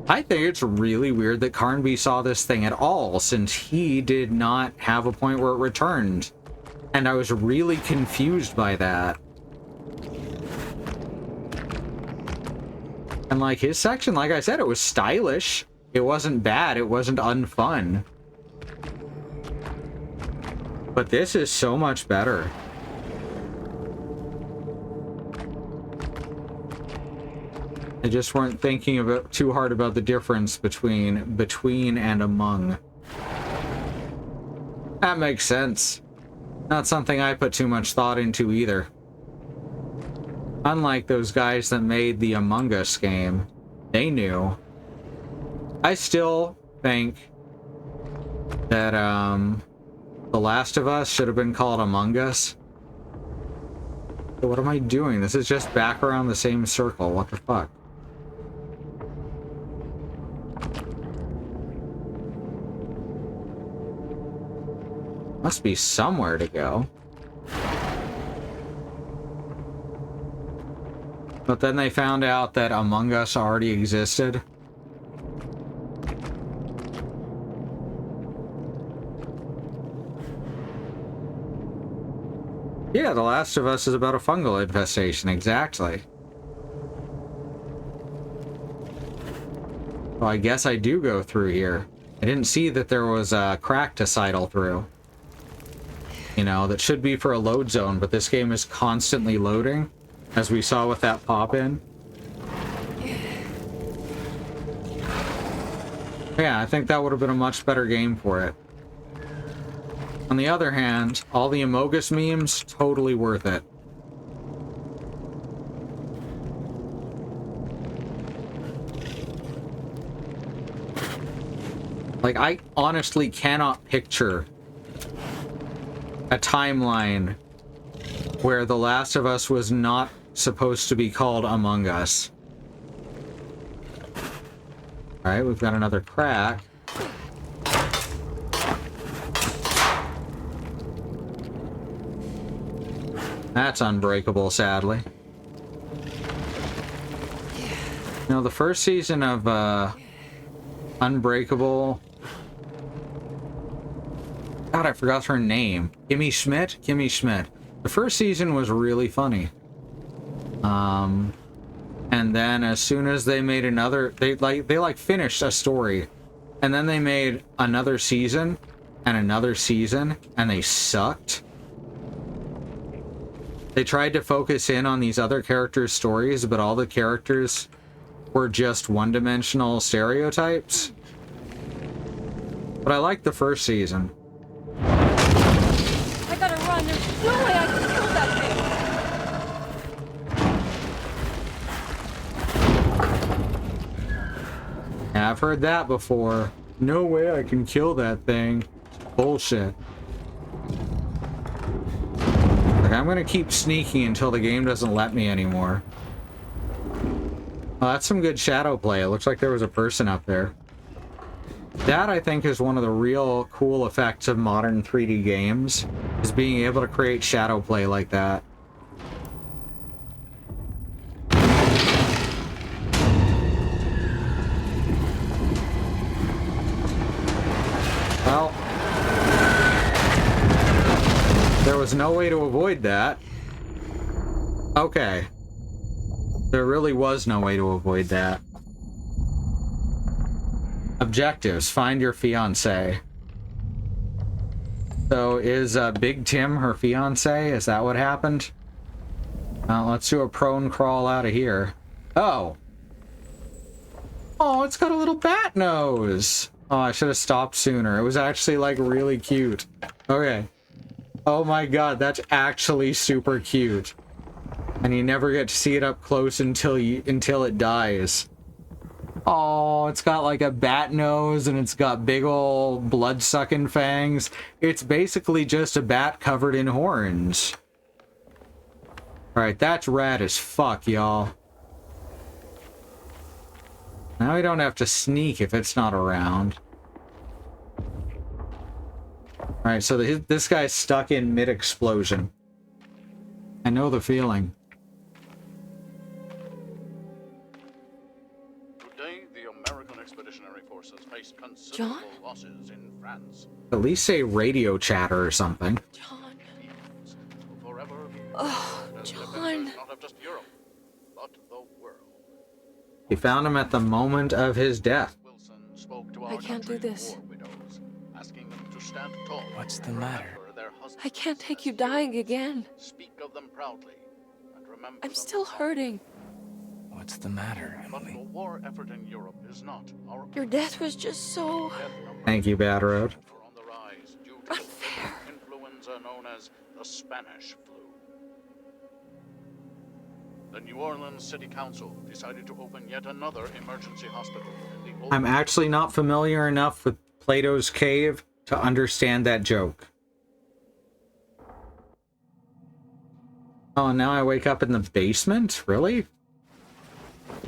I think it's really weird that Carnby saw this thing at all, since he did not have a point where it returned. And I was really confused by that. And like his section, like I said, it was stylish. It wasn't bad, it wasn't unfun. But this is so much better. I just weren't thinking about too hard about the difference between and among. That makes sense. Not something I put too much thought into either. Unlike those guys that made the Among Us game, they knew. I still think that The Last of Us should have been called Among Us. What am I doing? This is just back around the same circle. What the fuck? Must be somewhere to go. But then they found out that Among Us already existed. Yeah, The Last of Us is about a fungal infestation, exactly. Well, I guess I do go through here. I didn't see that there was a crack to sidle through. You know, that should be for a load zone, but this game is constantly loading, as we saw with that pop-in. Yeah, I think that would have been a much better game for it. On the other hand, all the Amogus memes, totally worth it. Like, I honestly cannot picture a timeline where The Last of Us was not supposed to be called Among Us. Alright, we've got another crack. That's unbreakable, sadly. You know, the first season of Unbreakable... God, I forgot her name. Kimmy Schmidt? Kimmy Schmidt. The first season was really funny. And then as soon as they made another... They finished a story. And then they made another season, and they sucked. They tried to focus in on these other characters' stories, but all the characters were just one-dimensional stereotypes. But I liked the first season. I gotta run. There's no way I can kill that thing. Yeah, I've heard that before. No way I can kill that thing. Bullshit. Like, I'm gonna keep sneaking until the game doesn't let me anymore. Oh, that's some good shadow play. It looks like there was a person up there. That, I think, is one of the real cool effects of modern 3D games, is being able to create shadow play like that. Well, there was no way to avoid that. Okay. There really was no way to avoid that. Objectives. Find your fiancé. So is Big Tim her fiancé? Is that what happened? Let's do a prone crawl out of here. Oh. Oh, it's got a little bat nose. Oh, I should have stopped sooner. It was actually, like, really cute. Okay. Oh my god, that's actually super cute. And you never get to see it up close until it dies. Oh, it's got like a bat nose and it's got big ol' blood-sucking fangs. It's basically just a bat covered in horns. Alright, that's rad as fuck, y'all. Now we don't have to sneak if it's not around. Alright, so this guy's stuck in mid-explosion. I know the feeling. Today, the American Expeditionary Forces faced considerable losses in France. At least say radio chatter or something. John. Forever, Oh, John. not of just Europe, but the world. He found him at the moment of his death. Wilson spoke to I our can't do country's this. war widows, asking them to stand tall. What's the matter? Remember their husbands I can't take as you dying heroes. again. Speak of them proudly, and remember I'm them still fondly. hurting. What's the matter, But the Emily? war effort in Europe is not our Your death was just so death numbers Thank you, Bad Road. are on the rise due to unfair. the influenza known as the Spanish flu. The New Orleans City Council decided to open yet another emergency hospital in the old I'm actually not familiar enough with Plato's Cave to understand that joke. Oh, now I wake up in the basement? Really?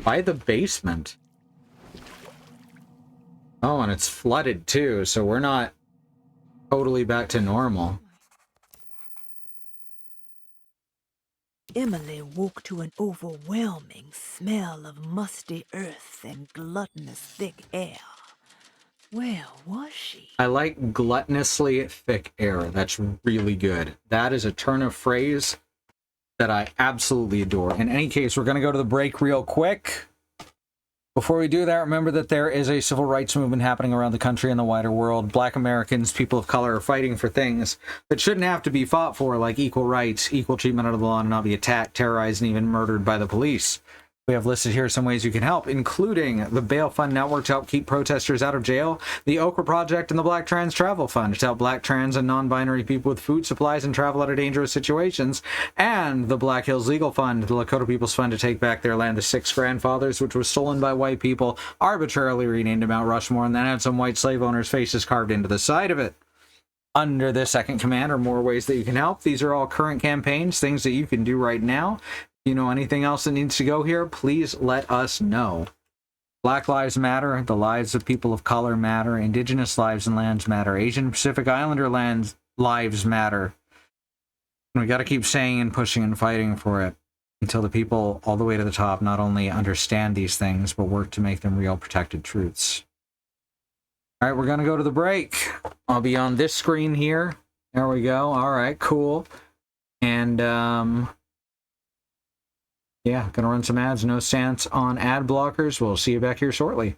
Why the basement? Oh, and it's flooded too, so we're not totally back to normal. Emily woke to an overwhelming smell of musty earth and gluttonous thick air. Where was she? I like gluttonously thick air. That's really good. That is a turn of phrase that I absolutely adore. In any case, we're going to go to the break real quick. Before we do that, remember that there is a civil rights movement happening around the country and the wider world. Black Americans, people of color, are fighting for things that shouldn't have to be fought for, like equal rights, equal treatment under the law, and not be attacked, terrorized, and even murdered by the police. We have listed here some ways you can help, including the Bail Fund Network to help keep protesters out of jail, the Okra Project, and the Black Trans Travel Fund to help Black trans and non-binary people with food supplies and travel out of dangerous situations, and the Black Hills Legal Fund, the Lakota People's Fund to take back their land to 6 grandfathers, which was stolen by white people, arbitrarily renamed to Mount Rushmore, and then had some white slave owners' faces carved into the side of it. Under the second command are more ways that you can help. These are all current campaigns, things that you can do right now. If you know anything else that needs to go here, please let us know. Black Lives Matter, the lives of people of color matter, Indigenous lives and lands matter, Asian Pacific Islander lands lives matter. And we got to keep saying and pushing and fighting for it until the people all the way to the top not only understand these things, but work to make them real protected truths. All right, we're going to go to the break. I'll be on this screen here. There we go. All right, cool. And, yeah, gonna run some ads. No stance on ad blockers. We'll see you back here shortly.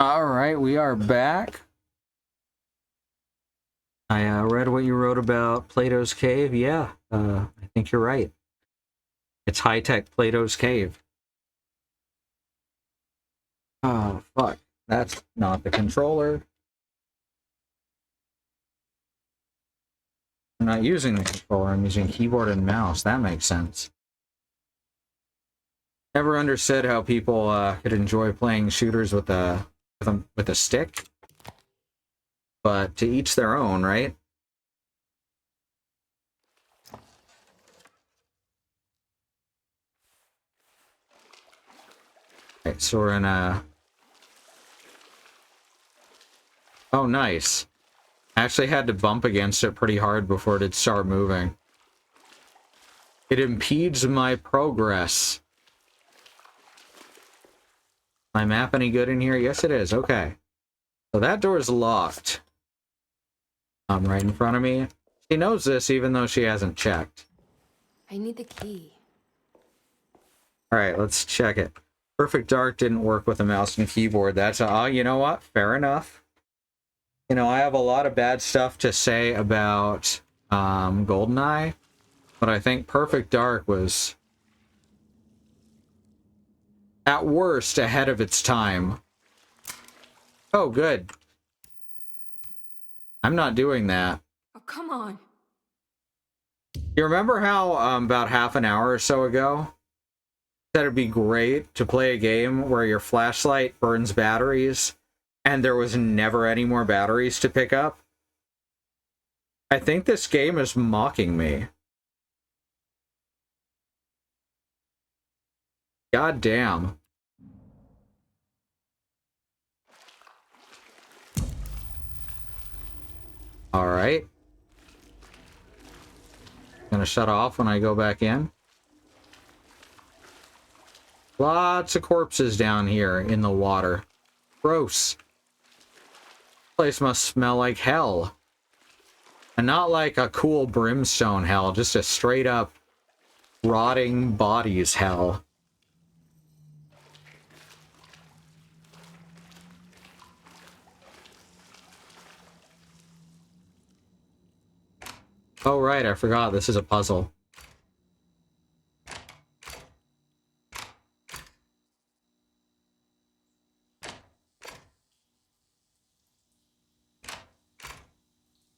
All right, we are back. I read what you wrote about Plato's Cave. Yeah, I think you're right. It's high-tech Plato's Cave. Oh, fuck. That's not the controller. I'm not using the controller. I'm using keyboard and mouse. That makes sense. Never understood how people could enjoy playing shooters with a stick. But to each their own, right? Right, so we're in a... Oh, nice. I actually had to bump against it pretty hard before it did start moving. It impedes my progress. My map any good in here? Yes, it is. Okay. So that door is locked. Right in front of me. She knows this even though she hasn't checked. I need the key. Alright, let's check it. Perfect Dark didn't work with a mouse and keyboard. That's, you know what? Fair enough. You know, I have a lot of bad stuff to say about GoldenEye, but I think Perfect Dark was, at worst, ahead of its time. Oh, good. I'm not doing that. Oh, come on. You remember how about half an hour or so ago that it'd be great to play a game where your flashlight burns batteries and there was never any more batteries to pick up? I think this game is mocking me. God damn. Alright. Gonna shut off when I go back in. Lots of corpses down here in the water. Gross. Place must smell like hell. And not like a cool brimstone hell, just a straight up rotting bodies hell. Oh right, I forgot this is a puzzle.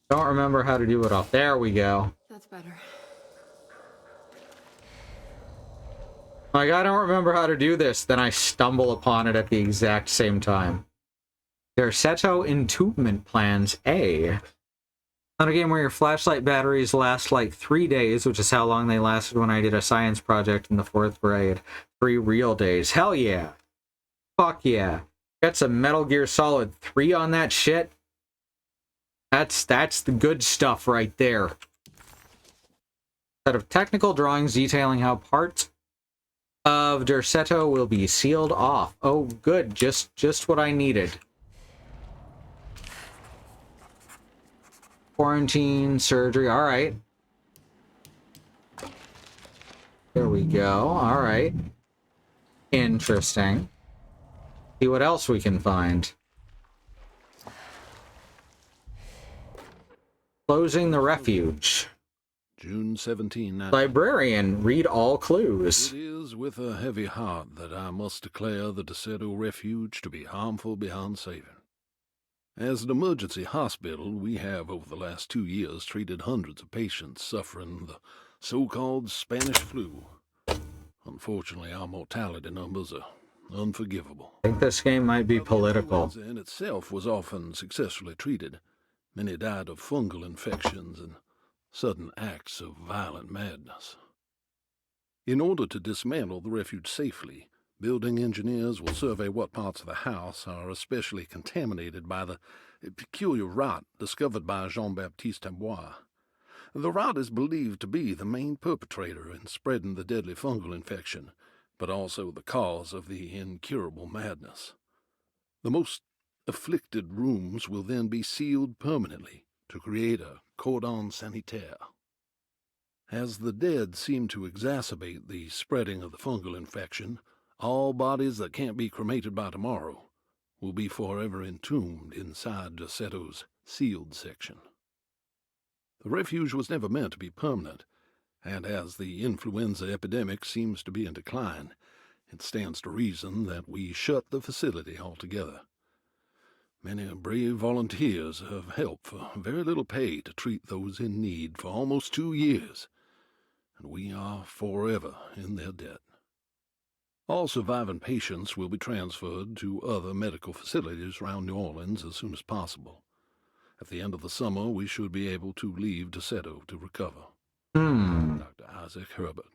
Don't remember how to do it off. There we go. That's better. Like, I don't remember how to do this, then I stumble upon it at the exact same time. Derceto Entombment Plans A. Not a game where your flashlight batteries last like 3 days, which is how long they lasted when I did a science project in the 4th grade. 3 real days. Hell yeah. Fuck yeah. Got some Metal Gear Solid 3 on that shit. That's the good stuff right there. Set of technical drawings detailing how parts of Derceto will be sealed off. Oh, good. Just what I needed. Quarantine, surgery. All right. There we go. All right. Interesting. See what else we can find. Closing the refuge. June 17. Librarian, read all clues. It is with a heavy heart that I must declare the Deseto Refuge to be harmful beyond saving. As an emergency hospital, we have over the last 2 years treated hundreds of patients suffering the so-called Spanish flu. Unfortunately, our mortality numbers are unforgivable. I think this game might be political. Influenza in itself was often successfully treated. Many died of fungal infections and sudden acts of violent madness. In order to dismantle the refuge safely, building engineers will survey what parts of the house are especially contaminated by the peculiar rot discovered by Jean-Baptiste Tabois. The rot is believed to be the main perpetrator in spreading the deadly fungal infection, but also the cause of the incurable madness. The most afflicted rooms will then be sealed permanently to create a cordon sanitaire. As the dead seem to exacerbate the spreading of the fungal infection, all bodies that can't be cremated by tomorrow will be forever entombed inside Dossetto's sealed section. The refuge was never meant to be permanent, and as the influenza epidemic seems to be in decline, it stands to reason that we shut the facility altogether. Many brave volunteers have helped for very little pay to treat those in need for almost 2 years, and we are forever in their debt. All surviving patients will be transferred to other medical facilities around New Orleans as soon as possible. At the end of the summer, we should be able to leave Dossetto to recover. Dr. Isaac Herbert.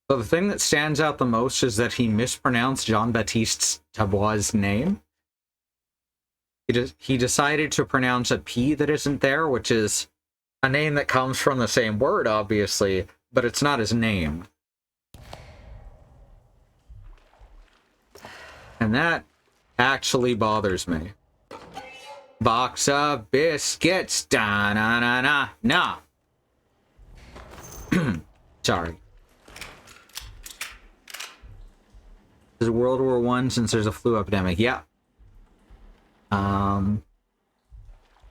So the thing that stands out the most is that he mispronounced Jean-Baptiste Tabois' name. He decided to pronounce a P that isn't there, which is a name that comes from the same word, obviously, but it's not his name. And that actually bothers me. Box of biscuits, da-na-na-na-na. Sorry. This is World War I since there's a flu epidemic. Yeah.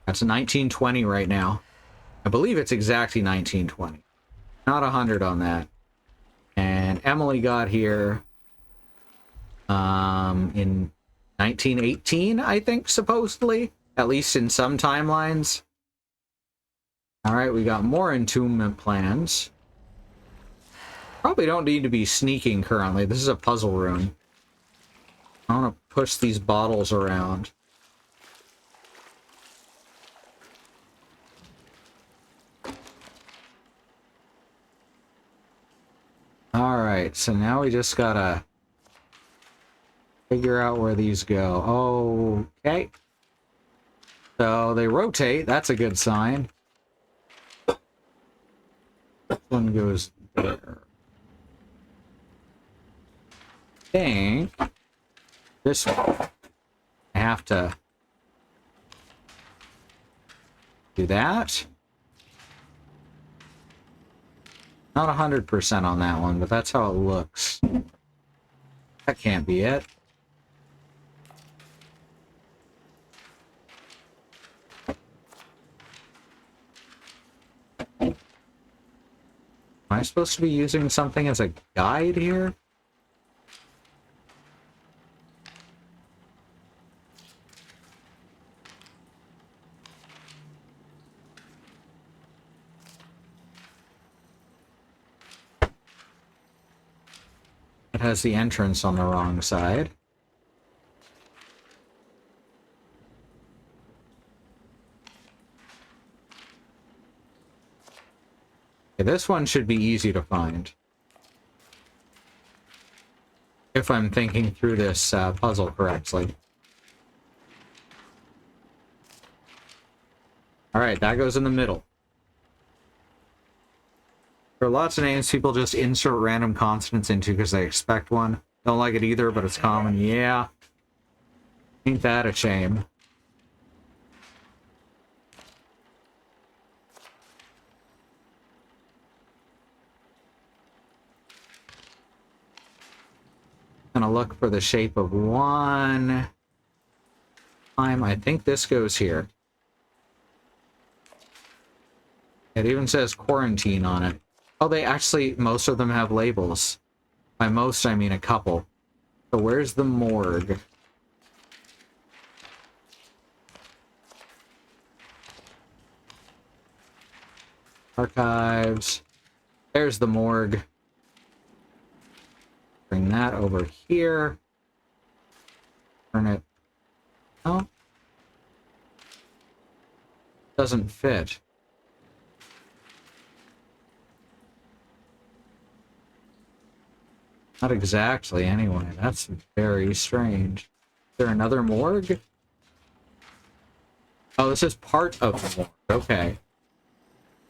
That's 1920 right now. I believe it's exactly 1920. Not 100 on that. And Emily got here in 1918, I think, supposedly. At least in some timelines. Alright, we got more entombment plans. Probably don't need to be sneaking currently. This is a puzzle room. I want to push these bottles around. Alright, so now we just gotta figure out where these go. Okay. So they rotate, that's a good sign. This one goes there. I think this one. I have to do that. Not 100% on that one, but that's how it looks. That can't be it. Am I supposed to be using something as a guide here? It has the entrance on the wrong side. Okay, this one should be easy to find. If I'm thinking through this puzzle correctly. Alright, that goes in the middle. There are lots of names people just insert random consonants into because they expect one. Don't like it either, but it's common. Yeah. Ain't that a shame? Gonna look for the shape of one. I think this goes here. It even says quarantine on it. Oh, they actually, most of them have labels. By most, I mean a couple. So where's the morgue? Archives. There's the morgue. Bring that over here. Turn it. Oh. Doesn't fit. Not exactly, anyway. That's very strange. Is there another morgue? Oh, this is part of the morgue. Okay.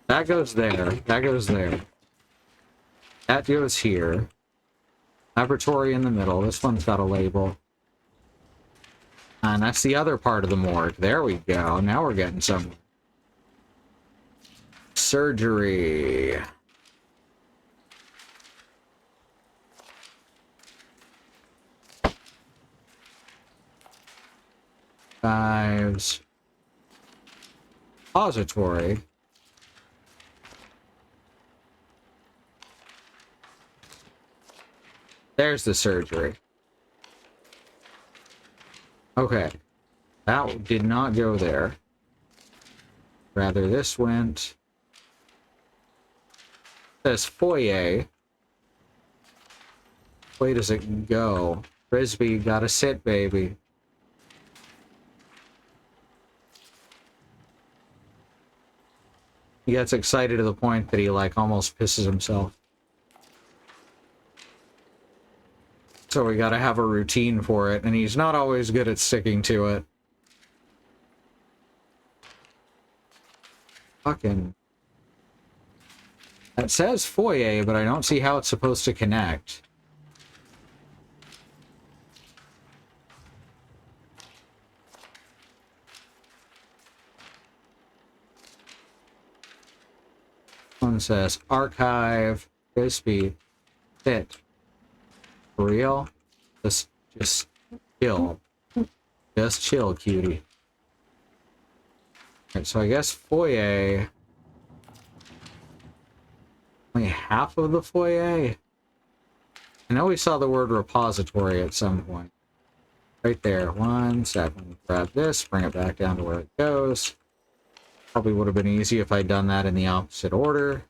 That goes there. That goes there. That goes here. Laboratory in the middle. This one's got a label. And that's the other part of the morgue. There we go. Now we're getting somewhere. Surgery. Archives. Repository. There's the surgery. Okay. That did not go there. Rather, this went... It says foyer. Where does it go? Frisbee, you gotta sit, baby. He gets excited to the point that he, like, almost pisses himself. So we gotta have a routine for it, and he's not always good at sticking to it. Fucking... That says foyer, but I don't see how it's supposed to connect. One says archive, Frisbee, fit. For real? Just chill. Just chill, cutie. Alright, so I guess foyer... Only half of the foyer? I know we saw the word repository at some point. Right there. 1 second. Grab this, bring it back down to where it goes. Probably would have been easy if I'd done that in the opposite order.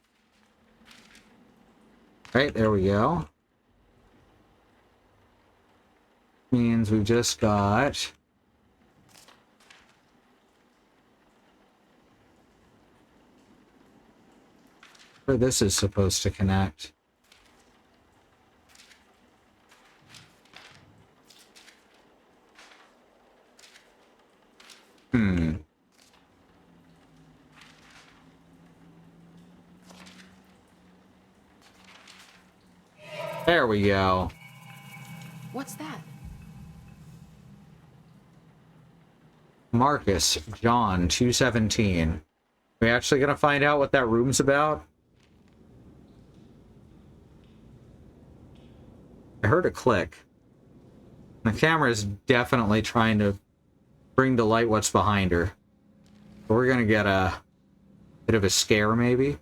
Right, there we go. Means we've just got... where this is supposed to connect. There we go. What's that? Marcus, John, 217. We actually gonna find out what that room's about? I heard a click. The camera is definitely trying to bring to light what's behind her. We're gonna get a bit of a scare, maybe.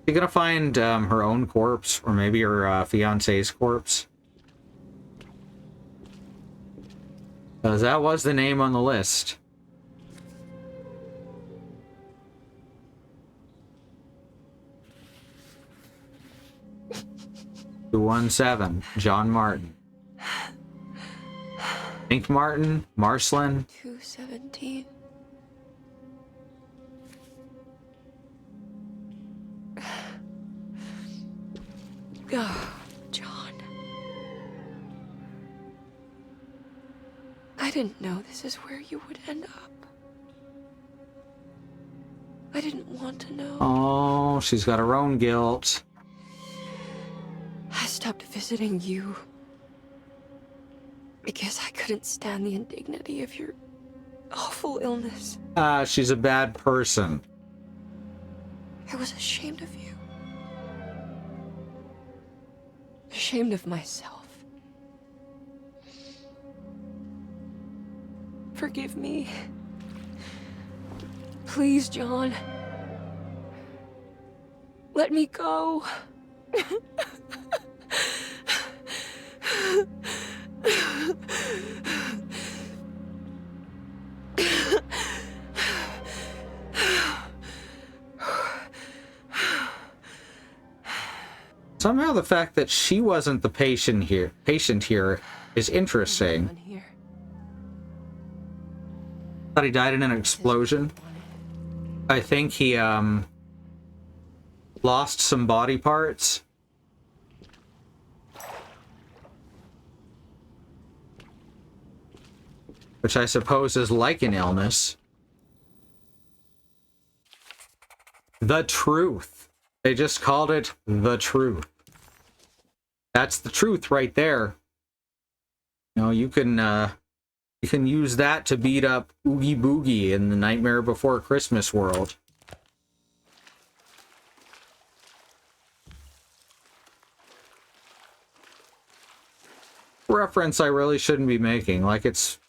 You're gonna find her own corpse, or maybe her fiancé's corpse. Because that was the name on the list. 217, John Martin. Think Martin, Marcelin. 217. Oh, John. I didn't know this is where you would end up. I didn't want to know. Oh, she's got her own guilt. I stopped visiting you because I couldn't stand the indignity of your awful illness. She's a bad person. I was ashamed of you. Ashamed of myself. Forgive me. Please, John. Let me go. Somehow the fact that she wasn't the patient here is interesting. Thought he died in an explosion. I think he lost some body parts. Which I suppose is like an illness. The truth. They just called it the truth. That's the truth right there. You know, you can use that to beat up Oogie Boogie in the Nightmare Before Christmas world. Reference I really shouldn't be making. Like, it's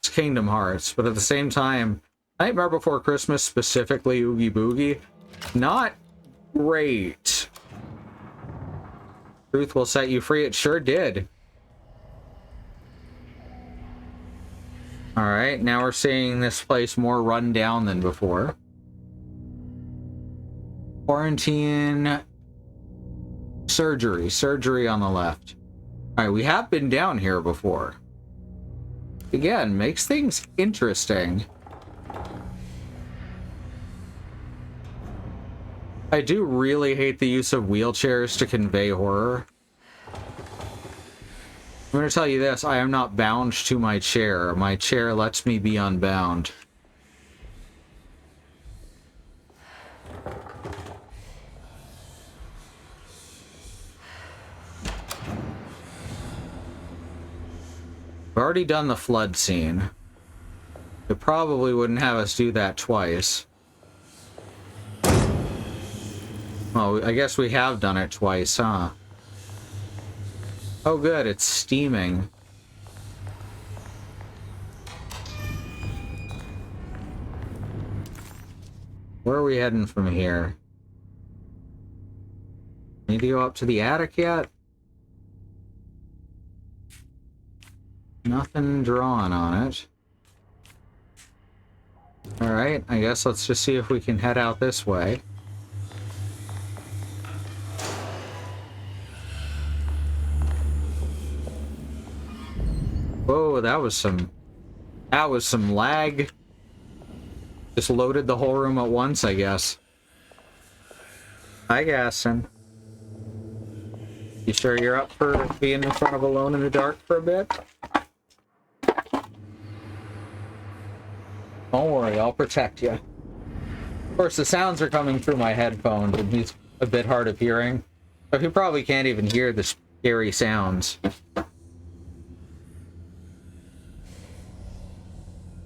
it's Kingdom Hearts, but at the same time, Nightmare Before Christmas, specifically Oogie Boogie, not great. Truth will set you free. It sure did. Alright, now we're seeing this place more run down than before. Quarantine. Surgery on the left. Alright, we have been down here before. Again, makes things interesting. I do really hate the use of wheelchairs to convey horror. I'm going to tell you this, I am not bound to my chair. My chair lets me be unbound. I've already done the flood scene. It probably wouldn't have us do that twice. Oh, I guess we have done it twice, huh? Oh good, it's steaming. Where are we heading from here? Need to go up to the attic yet? Nothing drawn on it. Alright, I guess let's just see if we can head out this way. Whoa, that was some lag. Just loaded the whole room at once, I guess. Hi, Gaston. You sure you're up for being in front of Alone in the Dark for a bit? Don't worry, I'll protect you. Of course, the sounds are coming through my headphones, and he's a bit hard of hearing. So he probably can't even hear the scary sounds.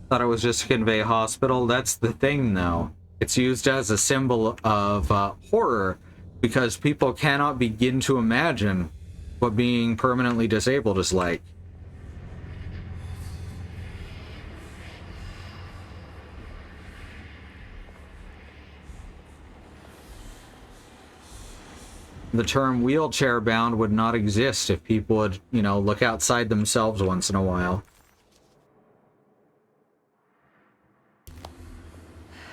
Thought it was just to convey hospital. That's the thing, though. It's used as a symbol of horror, because people cannot begin to imagine what being permanently disabled is like. The term wheelchair bound would not exist if people would, you know, look outside themselves once in a while.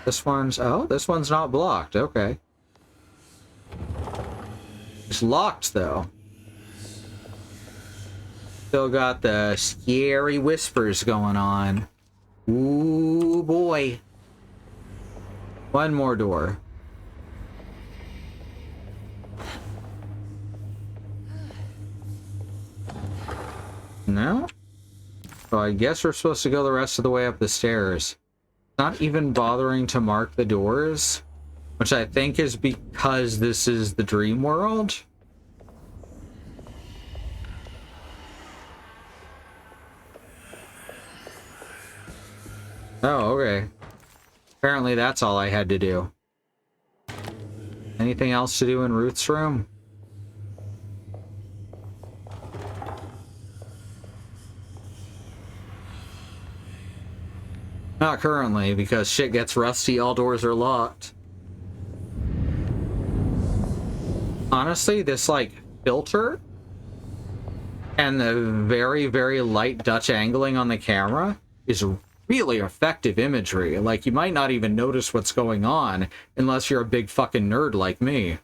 This one's not blocked. Okay. It's locked, though. Still got the scary whispers going on. Ooh, boy. One more door. No? So I guess we're supposed to go the rest of the way up the stairs. Not even bothering to mark the doors, which I think is because this is the dream world. Oh, okay. Apparently that's all I had to do. Anything else to do in Ruth's room? Not currently, because shit gets rusty, all doors are locked. Honestly, this, like, filter and the very, very light Dutch angling on the camera is really effective imagery. Like, you might not even notice what's going on unless you're a big fucking nerd like me.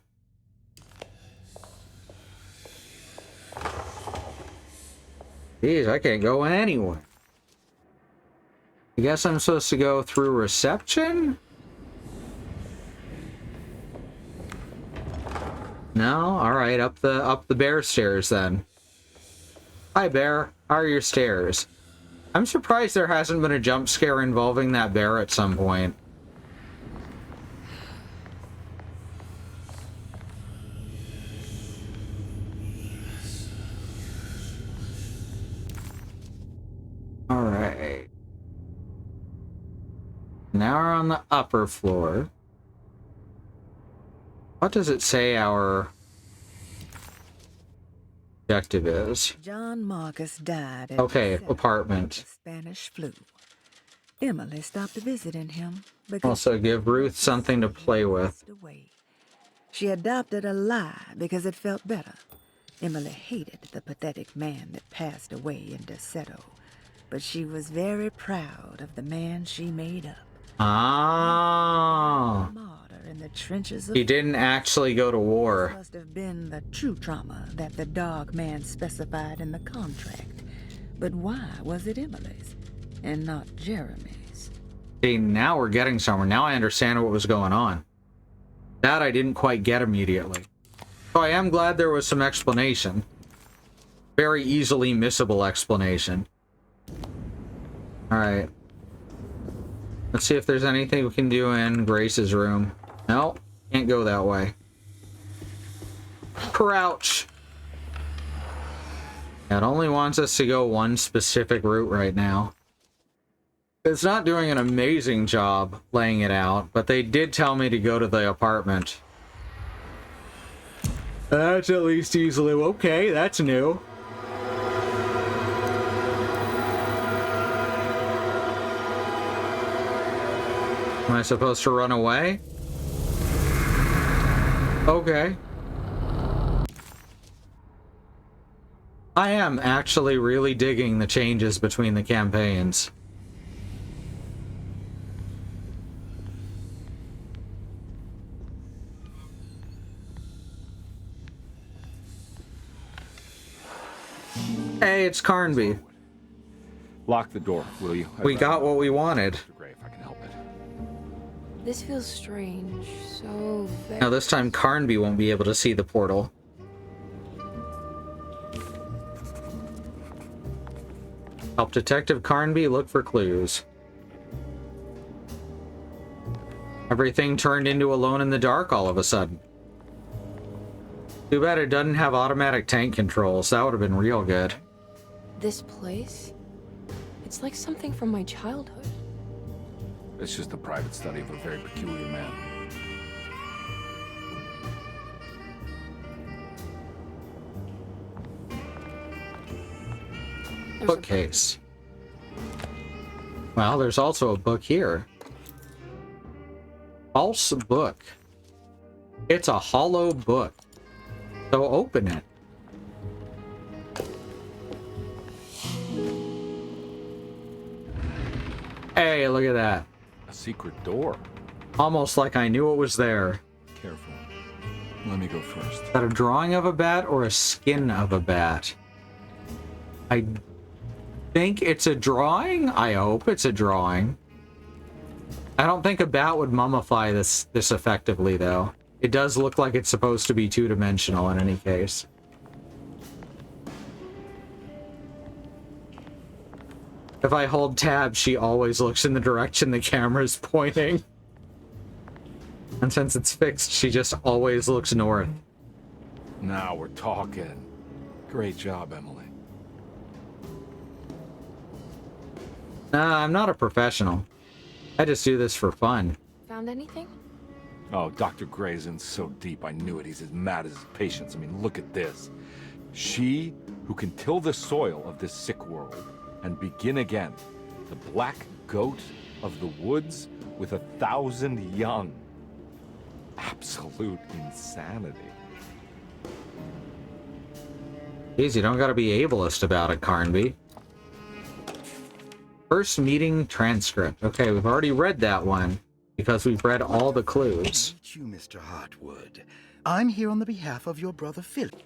Jeez, I can't go anywhere. I guess I'm supposed to go through reception? No? Alright, up the bear stairs then. Hi, bear. How are your stairs? I'm surprised there hasn't been a jump scare involving that bear at some point. Alright. Now we're on the upper floor. What does it say our... objective is. John Marcus died at Okay, the center apartment. of the Spanish flu. Emily stopped visiting him because Also give Ruth something to play with. away. She adopted a lie because it felt better. Emily hated the pathetic man that passed away in Deseto, but she was very proud of the man she made up. Ah. Martyr in the trenches of He didn't actually go to war. must have been the true trauma that the dog man specified in the contract. But why was it Emily's and not Jeremy's? See, now we're getting somewhere. Now I understand what was going on. That I didn't quite get immediately. So I am glad there was some explanation. Very easily missable explanation. Alright. Let's see if there's anything we can do in Grace's room. No, can't go that way. Crouch! It only wants us to go one specific route right now. It's not doing an amazing job laying it out, but they did tell me to go to the apartment. That's at least easily okay, that's new. Am I supposed to run away? Okay. I am actually really digging the changes between the campaigns. Hey, it's Carnby. Lock the door, will you? We got what we wanted. If I can help it. This feels strange. So very... Now this time Carnby won't be able to see the portal. Help Detective Carnby look for clues. Everything turned into Alone in the Dark all of a sudden. Too bad it doesn't have automatic tank controls. That would have been real good. This place? It's like something from my childhood. It's just a private study of a very peculiar man. Bookcase. Well, there's also a book here. False book. It's a hollow book. So open it. Hey, look at that. A secret door. Almost like I knew it was there. Careful. Let me go first. Is that a drawing of a bat or a skin of a bat? I think it's a drawing. I hope it's a drawing. I don't think a bat would mummify this effectively, though. It does look like it's supposed to be two-dimensional in any case. If I hold tab, she always looks in the direction the camera's pointing. And since it's fixed, she just always looks north. Now we're talking. Great job, Emily. Nah, I'm not a professional. I just do this for fun. Found anything? Oh, Dr. Gray's in so deep, I knew it. He's as mad as his patients. I mean, look at this. She who can till the soil of this sick world and begin again. The black goat of the woods with 1,000 young. Absolute insanity. Jeez, you don't gotta be ableist about it, Carnby. First meeting transcript. Okay, we've already read that one because we've read all the clues. Thank you, Mr. Hartwood. I'm here on the behalf of your brother Philip.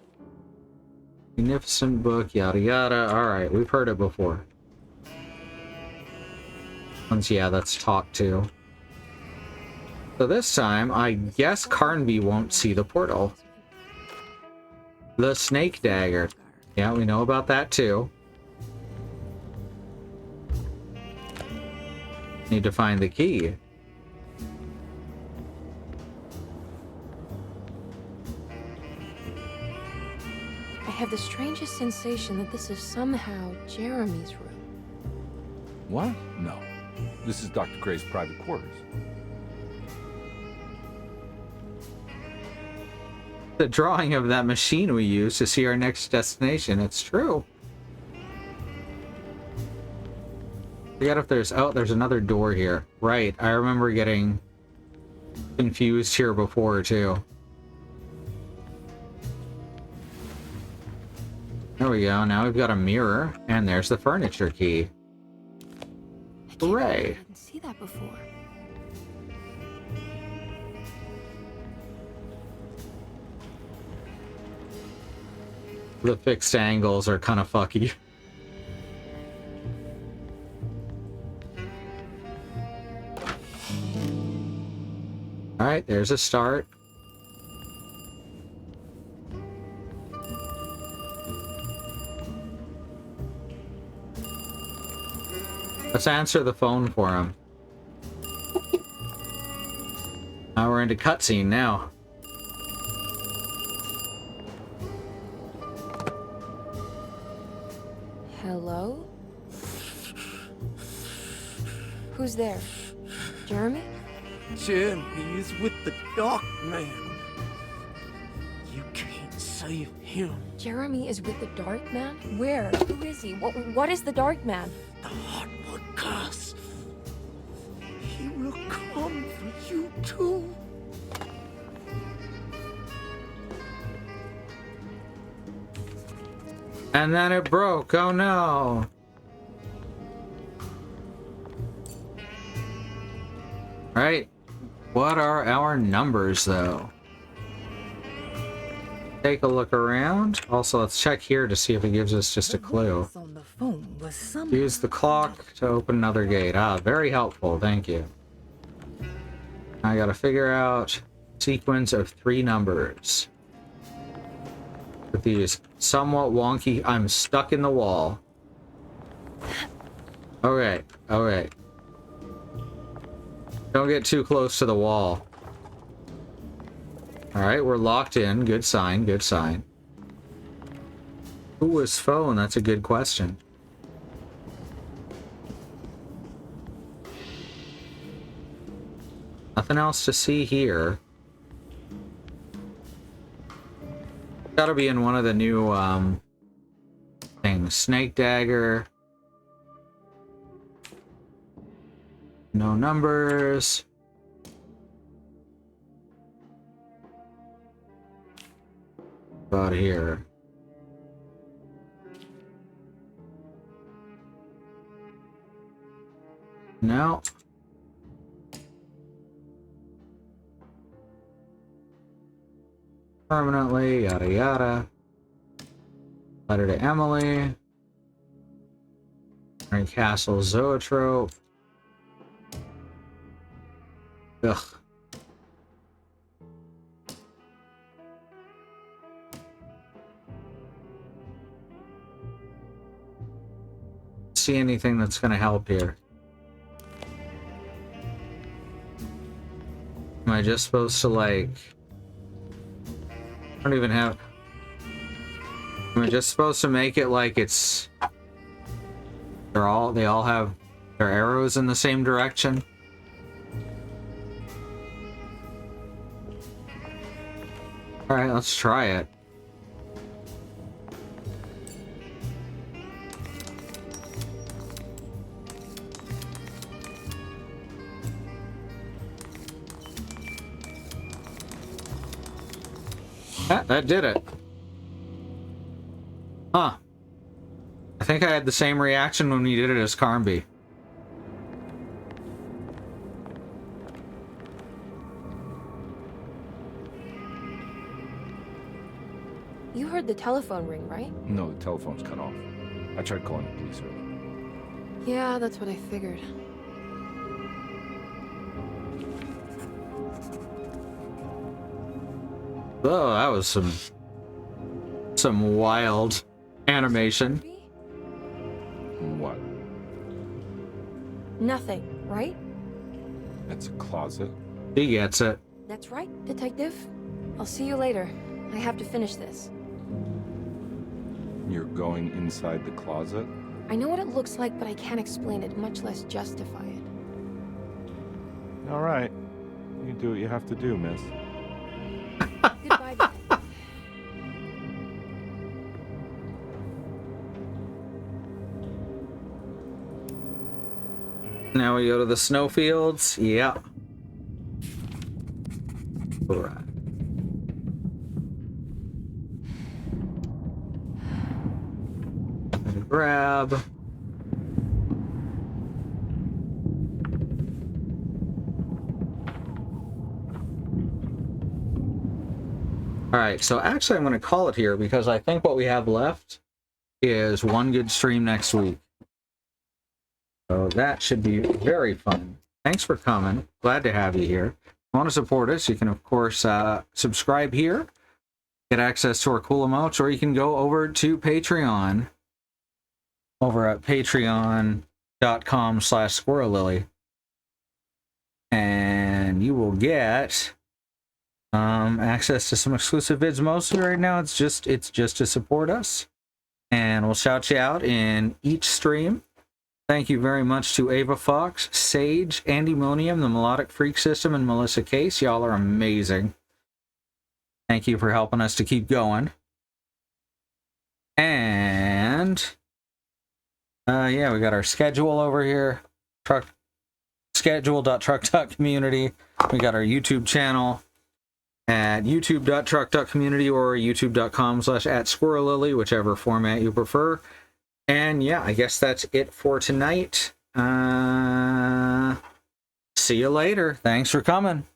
Magnificent book, yada yada. Alright, we've heard it before. Once, yeah, that's talk to. So this time, I guess Carnby won't see the portal. The snake dagger. Yeah, we know about that too. Need to find the key. I have the strangest sensation that this is somehow Jeremy's room. What? No. This is Dr. Gray's private quarters. The drawing of that machine we use to see our next destination. It's true. Forget if there's... Oh, there's another door here. Right, I remember getting confused here before, too. There we go. Now we've got a mirror, and there's the furniture key. Hooray! I didn't see that before. The fixed angles are kind of fucky. Alright, there's a start. Let's answer the phone for him. Now we're into cutscene now. Hello? Who's there? Jeremy? Jeremy is with the Dark Man. You can't save him. Jeremy is with the Dark Man? Where? Who is he? What is the Dark Man? The Heartwood curse. He will come for you too. And then it broke. Oh no. Alright. What are our numbers though? Take a look around. Also, let's check here to see if it gives us just a clue. On the phone was Use the clock to open another gate. Ah, very helpful. Thank you. I gotta figure out sequence of 3 numbers. With these somewhat wonky... I'm stuck in the wall. Okay, okay. Don't get too close to the wall. Alright, we're locked in. Good sign, good sign. Who was phone? That's a good question. Nothing else to see here. Gotta be in one of the new, things. Snake dagger. No numbers. About here. No. Permanently, yada yada. Letter to Emily. Castle Zoetrope. Ugh. See anything that's gonna help here? Am I just supposed to like... I don't even have... Am I just supposed to make it like it's... They all have their arrows in the same direction? Alright, let's try it. Ah, that did it. Huh. I think I had the same reaction when we did it as Carnby. You heard the telephone ring, right? No, the telephone's cut off. I tried calling the police earlier. Yeah, that's what I figured. Oh, that was some wild animation. What? Nothing, right? It's a closet. He gets it. That's right, Detective. I'll see you later. I have to finish this. You're going inside the closet? I know what it looks like, but I can't explain it, much less justify it. All right. You do what you have to do, miss. Goodbye, Detective. Now we go to the snowfields. Yeah. All right. Grab. All right, so actually I'm going to call it here because I think what we have left is one good stream next week. So that should be very fun. Thanks for coming. Glad to have you here. If you want to support us, you can, of course, subscribe here, get access to our cool emotes, or you can go over to Patreon, over at patreon.com/squirrellily, and you will get access to some exclusive vids. Mostly right now, it's just to support us, and we'll shout you out in each stream. Thank you very much to Ava Fox, Sage, Andymonium, the Melodic Freak System, and Melissa Case. Y'all are amazing. Thank you for helping us to keep going. And yeah, we got our schedule over here. Schedule.truck.community. We got our YouTube channel at youtube.truck.community or youtube.com/@squirrellily, whichever format you prefer. And yeah, I guess that's it for tonight. See you later. Thanks for coming.